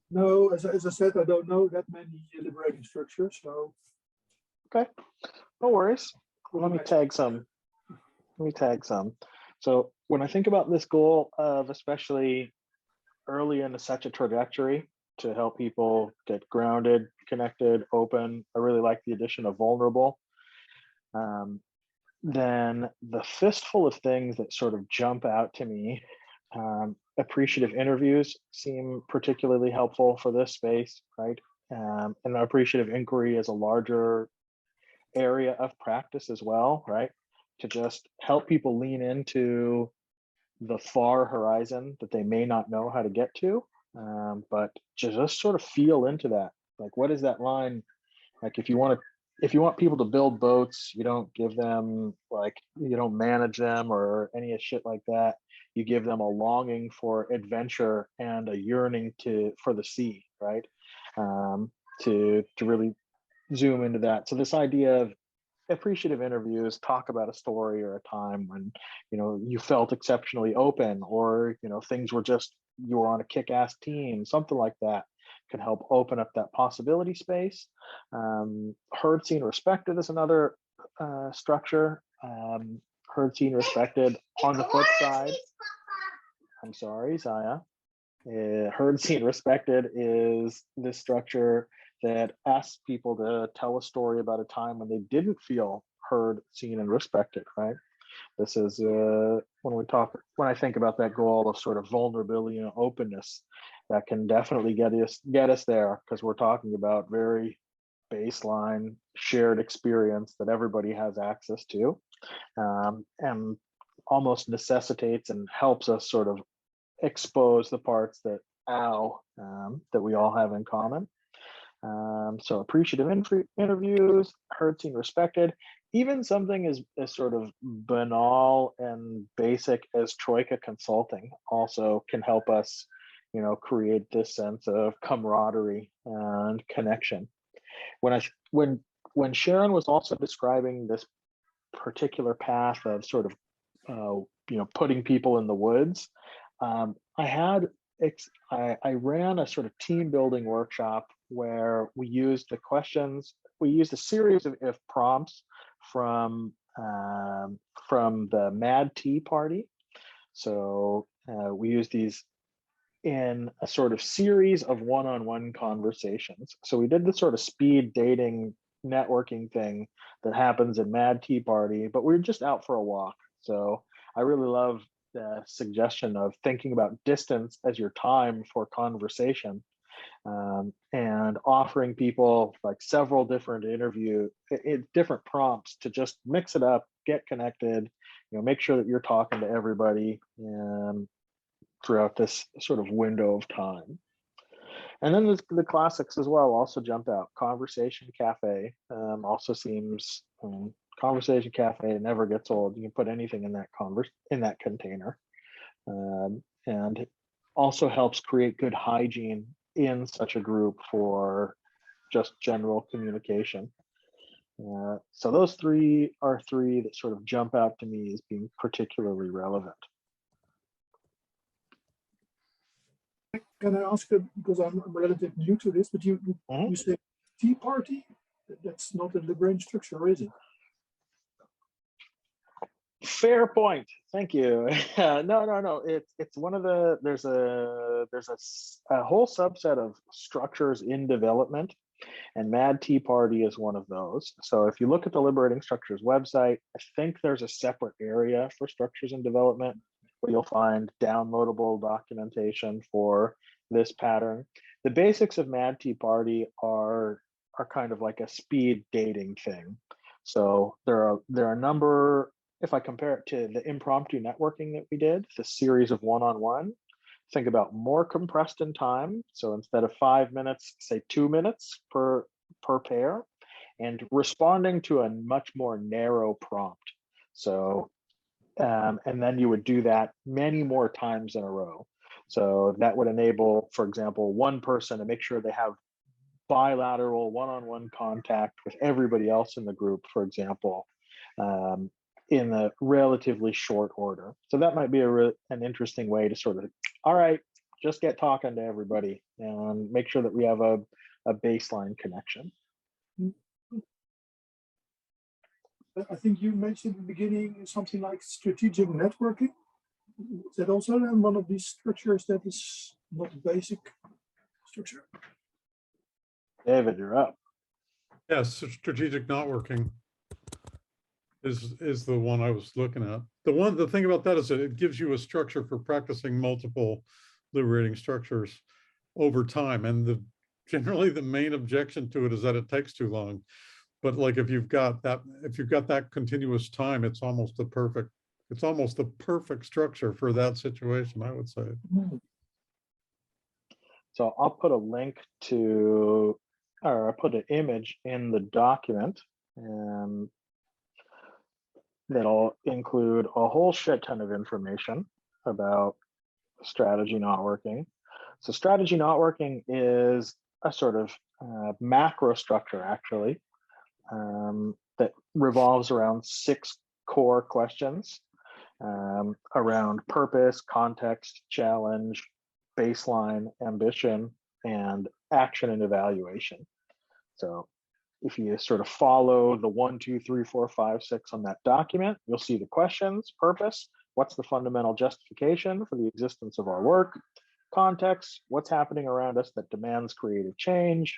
No, as I said, I don't know that many liberating structures, so. Okay, no worries. Let me tag some. So when I think about this goal of especially early into such a trajectory to help people get grounded, connected, open, I really like the addition of vulnerable. Then the fistful of things that sort of jump out to me, appreciative interviews seem particularly helpful for this space, right? And appreciative inquiry is a larger area of practice as well, right? To just help people lean into the far horizon that they may not know how to get to, but just sort of feel into that. Like, what is that line? Like, if you want people to build boats, you don't give them, like, you don't manage them or any of shit like that. You give them a longing for adventure and a yearning for the sea, right? To really zoom into that. So this idea of appreciative interviews talk about a story or a time when, you know, you felt exceptionally open, or, you know, things were just, you were on a kick-ass team, something like that can help open up that possibility space. Heard, seen, respected is another structure. Heard, seen, respected on the flip side. I'm sorry, Zaya. Heard, seen, respected is this structure that asks people to tell a story about a time when they didn't feel heard, seen, and respected, right? This is when I think about that goal of sort of vulnerability and openness, that can definitely get us there, because we're talking about very baseline shared experience that everybody has access to, and almost necessitates and helps us sort of expose the parts that that we all have in common. So appreciative interviews, heard, seen, respected. Even something as sort of banal and basic as Troika Consulting also can help us, you know, create this sense of camaraderie and connection. When Sharon was also describing this particular path of sort of, you know, putting people in the woods, I ran a sort of team building workshop where we used a series of if prompts from the Mad Tea Party. So we used these in a sort of series of one-on-one conversations. So we did the sort of speed dating networking thing that happens at Mad Tea Party, but we were just out for a walk. So I really love the suggestion of thinking about distance as your time for conversation, and offering people like several different different prompts to just mix it up, get connected, you know, make sure that you're talking to everybody throughout this sort of window of time. And then the classics as well also jumped out. Conversation Cafe also seems, Conversation Cafe never gets old. You can put anything in that container, and also helps create good hygiene in such a group for just general communication. So those three are three that sort of jump out to me as being particularly relevant. Can I ask, because I'm relatively new to this, but you say tea party? That's not a liberating structure, is it? Fair point. Thank you. No. It's one of the, there's a whole subset of structures in development, and Mad Tea Party is one of those. So if you look at the Liberating Structures website, I think there's a separate area for structures in development where you'll find downloadable documentation for this pattern. The basics of Mad Tea Party are kind of like a speed dating thing. So there are a number. If I compare it to the impromptu networking that we did, the series of one-on-one, think about more compressed in time. So instead of 5 minutes, say 2 minutes per pair, and responding to a much more narrow prompt. So, and then you would do that many more times in a row. So that would enable, for example, one person to make sure they have bilateral one-on-one contact with everybody else in the group, for example, in a relatively short order. So that might be an interesting way to sort of, all right, just get talking to everybody and make sure that we have a baseline connection. I think you mentioned in the beginning something like strategic networking. Is that also then one of these structures that is not a basic structure? David, you're up. Yes, strategic networking is the one I was looking at. The thing about that is that it gives you a structure for practicing multiple liberating structures over time. And generally the main objection to it is that it takes too long. But like if you've got that continuous time, it's almost the perfect structure for that situation, I would say. So I'll put a link to, or I'll put an image in the document, and that'll include a whole shit ton of information about strategy not working. So strategy not working is a sort of macro structure, actually, that revolves around 6 core questions around purpose, context, challenge, baseline, ambition, and action and evaluation. So if you sort of follow the 1, 2, 3, 4, 5, 6 on that document, you'll see the questions: purpose, what's the fundamental justification for the existence of our work? Context, what's happening around us that demands creative change?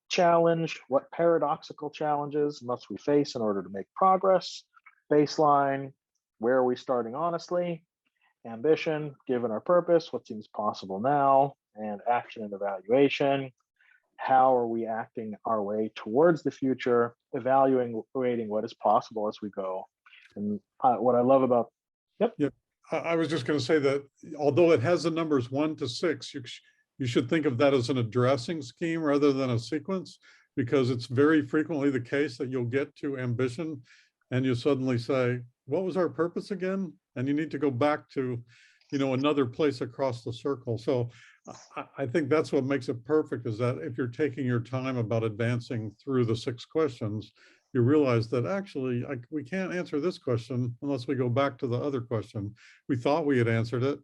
Challenge, what paradoxical challenges must we face in order to make progress? Baseline, where are we starting honestly? Ambition, given our purpose, what seems possible now? And action and evaluation, how are we acting our way towards the future, evaluating what is possible as we go. And what I love about, yep. I was just going to say that although it has the numbers 1 to 6, you should think of that as an addressing scheme rather than a sequence, because it's very frequently the case that you'll get to ambition and you suddenly say, what was our purpose again? And you need to go back to, another place across the circle. So I think that's what makes it perfect, is that if you're taking your time about advancing through the 6 questions, you realize that actually we can't answer this question unless we go back to the other question. We thought we had answered it,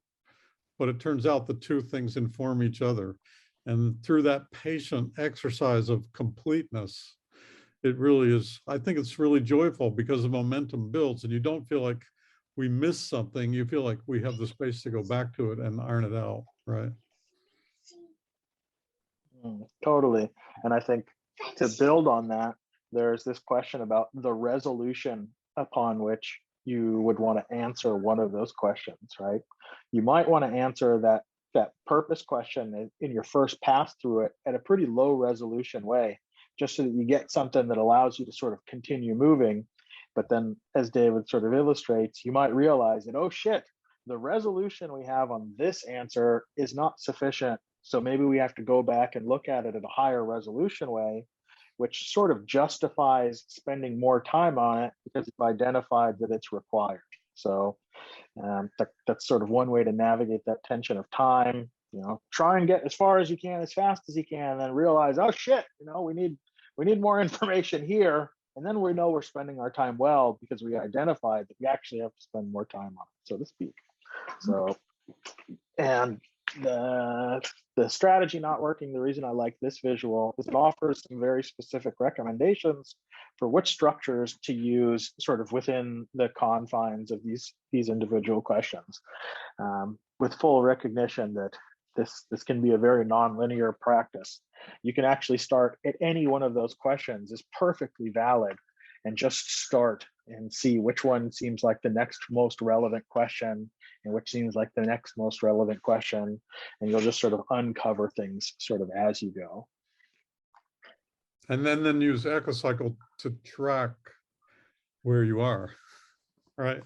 but it turns out the 2 things inform each other. And through that patient exercise of completeness, it really is, I think it's really joyful because the momentum builds and you don't feel like we missed something. You feel like we have the space to go back to it and iron it out, right? Totally. And I think to build on that, there's this question about the resolution upon which you would want to answer one of those questions, right? You might want to answer that purpose question in your first pass through it at a pretty low resolution way, just so that you get something that allows you to sort of continue moving. But then, as David sort of illustrates, you might realize that, oh shit, the resolution we have on this answer is not sufficient. So maybe we have to go back and look at it in a higher resolution way, which sort of justifies spending more time on it because you've identified that it's required. So that's sort of one way to navigate that tension of time. Try and get as far as you can, as fast as you can, and then realize, oh shit, we need more information here. And then we know we're spending our time well because we identified that we actually have to spend more time on it, so to speak. So, and the strategy not working, the reason I like this visual is it offers some very specific recommendations for which structures to use sort of within the confines of these individual questions, with full recognition that this can be a very non-linear practice. You can actually start at any one of those questions is perfectly valid and just start and see which one seems like the next most relevant question and which seems like the next most relevant question. And you'll just sort of uncover things sort of as you go. And then use EchoCycle to track where you are, right?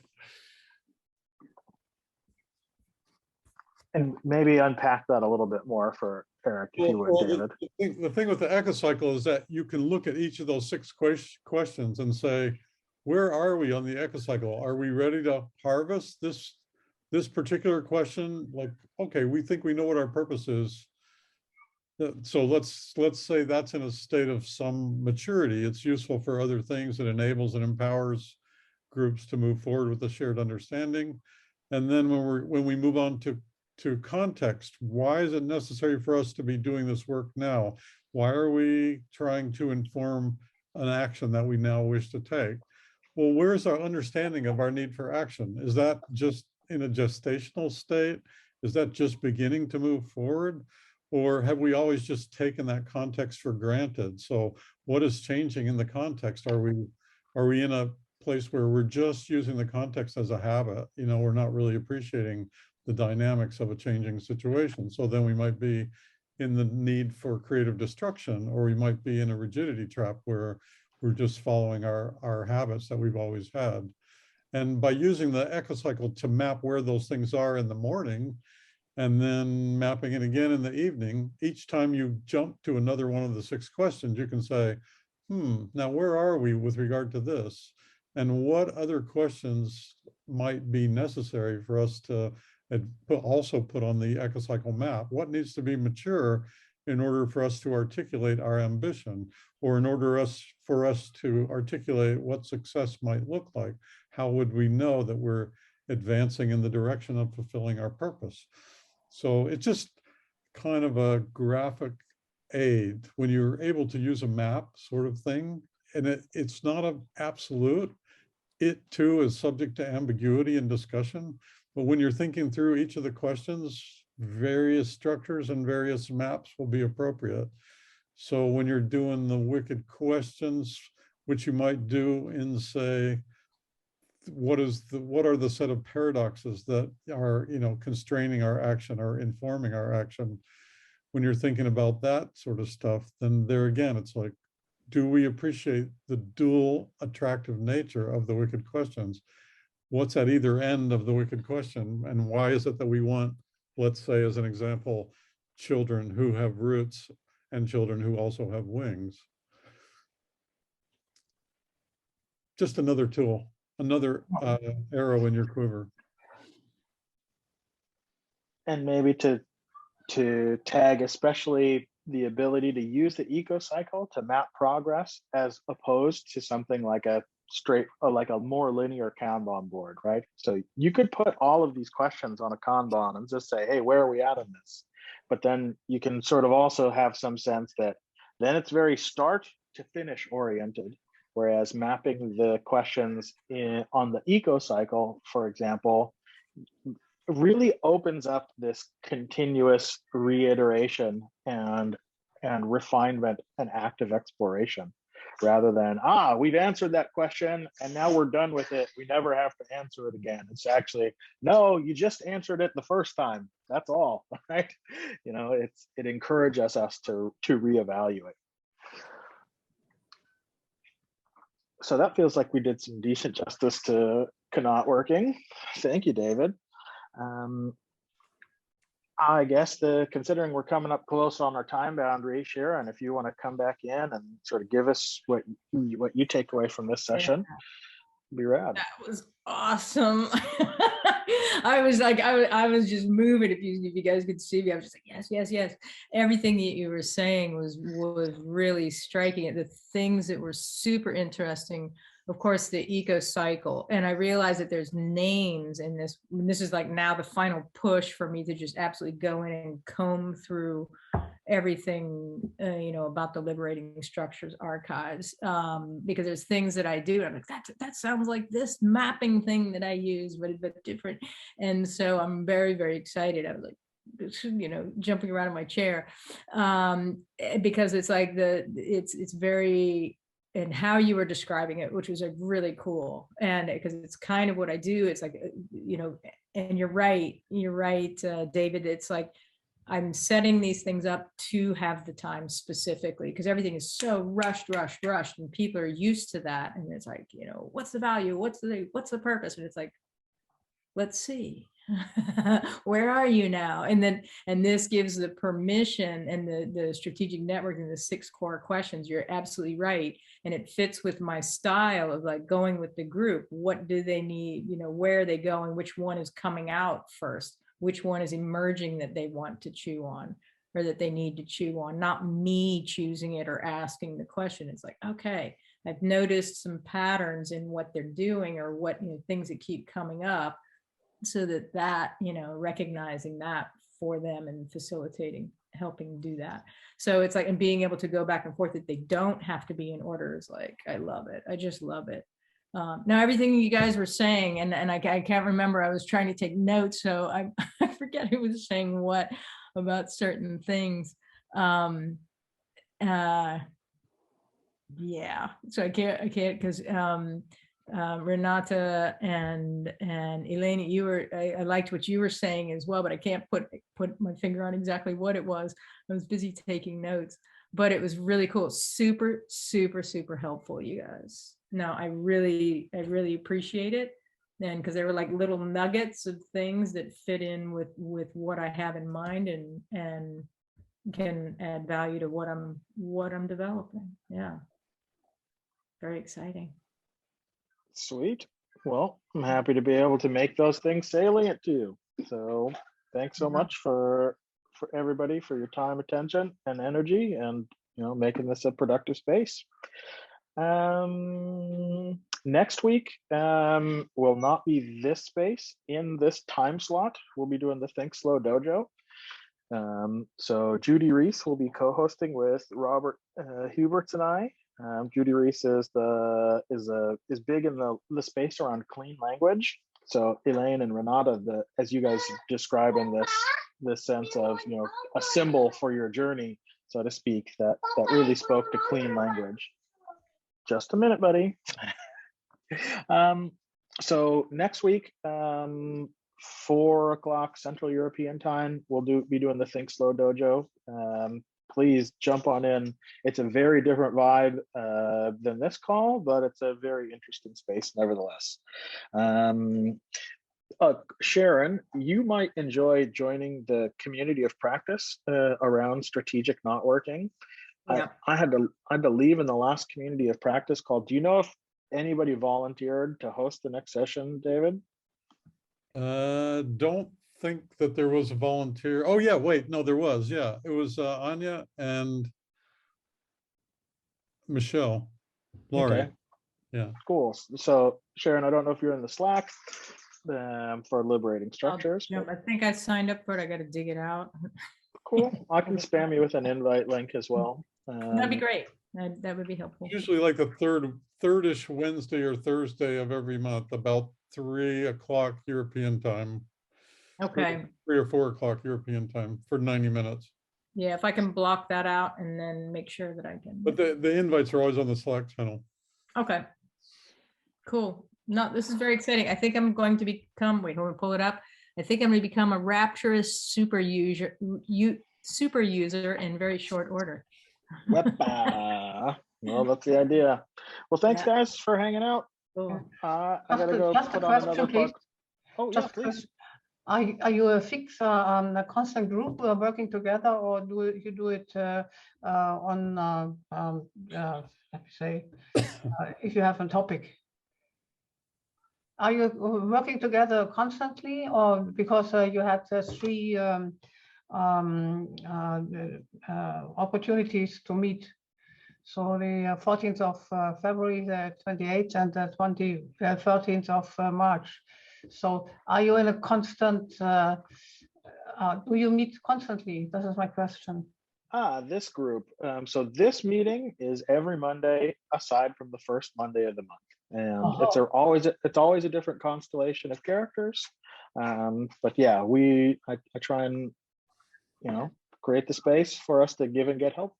And maybe unpack that a little bit more for Eric, if you would, David. The thing with the echo cycle is that you can look at each of those 6 questions and say, where are we on the echo cycle? Are we ready to harvest this particular question? Like, okay, we think we know what our purpose is. So let's say that's in a state of some maturity. It's useful for other things. It enables and empowers groups to move forward with a shared understanding. And then when we move on to context, why is it necessary for us to be doing this work now? Why are we trying to inform an action that we now wish to take? Well, where's our understanding of our need for action? Is that just in a gestational state? Is that just beginning to move forward? Or have we always just taken that context for granted? So what is changing in the context? Are we in a place where we're just using the context as a habit? You know, we're not really appreciating the dynamics of a changing situation. So then we might be in the need for creative destruction, or we might be in a rigidity trap where we're just following our habits that we've always had. And by using the echo cycle to map where those things are in the morning, and then mapping it again in the evening, each time you jump to another one of the 6 questions, you can say, now where are we with regard to this? And what other questions might be necessary for us to also put on the echo cycle map? What needs to be mature in order for us to articulate our ambition, or in order for us to articulate what success might look like? How would we know that we're advancing in the direction of fulfilling our purpose? So it's just kind of a graphic aid when you're able to use a map sort of thing. And it's not an absolute. It too is subject to ambiguity and discussion. But when you're thinking through each of the questions, various structures and various maps will be appropriate. So when you're doing the wicked questions, which you might do in, say, what are the set of paradoxes that are, constraining our action or informing our action? When you're thinking about that sort of stuff, then there again, it's like, do we appreciate the dual attractive nature of the wicked questions? What's at either end of the wicked question? And why is it that we want, let's say, as an example, children who have roots and children who also have wings? Just another tool, another arrow in your quiver. And maybe to tag especially the ability to use the eco cycle to map progress, as opposed to something like a more linear Kanban board, right? So you could put all of these questions on a Kanban and just say, hey, where are we at in this? But then you can sort of also have some sense that then it's very start to finish oriented, whereas mapping the questions on the eco cycle, for example, really opens up this continuous reiteration and refinement and active exploration, rather than, we've answered that question and now we're done with it, we never have to answer it again. It's actually, no, you just answered it the first time, that's all, right? It encourages us to reevaluate. So that feels like we did some decent justice to Knotworking. Thank you, David. I guess considering we're coming up close on our time boundary, Sharon, if you want to come back in and sort of give us what you take away from this session, be rad. That was awesome. I was just moving. If you guys could see me, I was just like, yes. Everything that you were saying was really striking. The things that were super interesting, of course, the eco cycle. And I realized that there's names in this. And this is like now the final push for me to just absolutely go in and comb through everything, about the Liberating Structures archives, because there's things that I do. And I'm like, that sounds like this mapping thing that I use, but a bit different. And so I'm very, very excited. I was like, jumping around in my chair, because it's like it's very, and how you were describing it, which was like really cool. And because it's kind of what I do, it's like, and you're right, David, it's like, I'm setting these things up to have the time specifically, because everything is so rushed, and people are used to that. And it's like, what's the value? What's the purpose? And it's like, let's see. Where are you now? And then, and this gives the permission and the strategic networking, the 6 core questions. You're absolutely right. And it fits with my style of like going with the group. What do they need? You know, where are they going? Which one is coming out first? Which one is emerging that they want to chew on or that they need to chew on? Not me choosing it or asking the question. It's like, okay, I've noticed some patterns in what they're doing or what, you know, things that keep coming up. So that, you know, recognizing that for them and facilitating, helping do that. So it's like, and being able to go back and forth, that they don't have to be in order is like, I love it. I just love it. Now, everything you guys were saying, and I can't remember, I was trying to take notes, so I forget who was saying what about certain things. Yeah, so I can't because Renata and Elena, you were, I liked what you were saying as well, but I can't put my finger on exactly what it was. I was busy taking notes, but it was really cool. Super, super, super helpful, you guys. No, I really appreciate it. And because there were like little nuggets of things that fit in with what I have in mind and can add value to what I'm developing. Yeah. Very exciting. Sweet. Well, I'm happy to be able to make those things salient to you. So thanks so much for everybody for your time, attention, and energy, and you know, making this a productive space. Next week will not be this space in this time slot. We'll be doing the Think Slow Dojo. So Judy Reese will be co-hosting with Robert Huberts and I. Judy Reese is big in the space around clean language. So Elaine and Renata, as you guys describing this sense of, you know, a symbol for your journey, so to speak, that really spoke to clean language. Just a minute, buddy. So next week, 4 o'clock Central European time, we'll be doing the Think Slow Dojo. Please jump on in. It's a very different vibe than this call, but it's a very interesting space nevertheless. Sharon, you might enjoy joining the community of practice around strategic knotworking. Yeah. I had to leave in the last community of practice call. Do you know if anybody volunteered to host the next session, David? Don't think that there was a volunteer. Oh yeah, wait, no, there was. Yeah, it was Anya and Michelle, Laurie. Okay. Yeah. Cool. So Sharon, I don't know if you're in the Slack for Liberating Structures. I think I signed up for it. I got to dig it out. Cool. I can spam you with an invite link as well. That'd be great. That would be helpful. Usually like the third-ish Wednesday or Thursday of every month, about 3 o'clock European time. Okay. 3 or 4 o'clock European time for 90 minutes. Yeah, if I can block that out and then make sure that I can. But the invites are always on the Slack channel. Okay. Cool. No, this is very exciting. I think I'm going to become, wait, hold on, pull it up. I think I'm going to become a rapturous super user in very short order. Well, that's the idea. Well, thanks guys for hanging out. Cool. I gotta go put on another plug. Oh, yeah, please. Are you a fix on a constant group working together, or do you do it on let me say if you have a topic? Are you working together constantly, or because you had 3 opportunities to meet? So the 14th of February, the 28th, and the 13th of March. So are you in a constant, do you meet constantly? This is my question. This group. So this meeting is every Monday, aside from the first Monday of the month. And it's always a different constellation of characters. But yeah, I try and, you know, create the space for us to give and get help.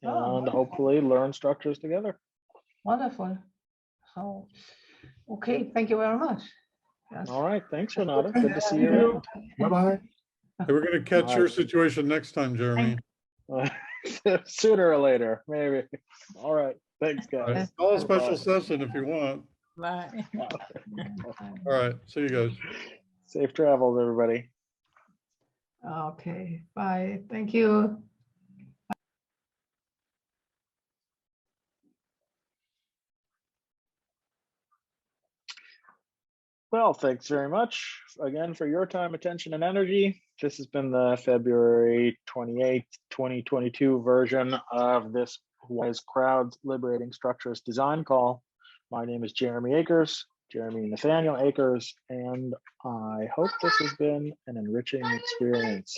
And hopefully learn structures together. Wonderful. So, okay, thank you very much. Yes. All right, thanks, Renata. Good to see you. Bye-bye. Hey, we're going to catch your situation next time, Jeremy. Sooner or later, maybe. All right, thanks, guys. Call a special session if you want. Bye. All right, see you guys. Safe travels, everybody. Okay, bye. Thank you. Well, thanks very much again for your time, attention, and energy. This has been the February 28th, 2022 version of this Wise Crowds Liberating Structures design call. My name is Jeremy Akers, Jeremy Nathaniel Akers, and I hope this has been an enriching experience.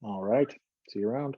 All right, see you around.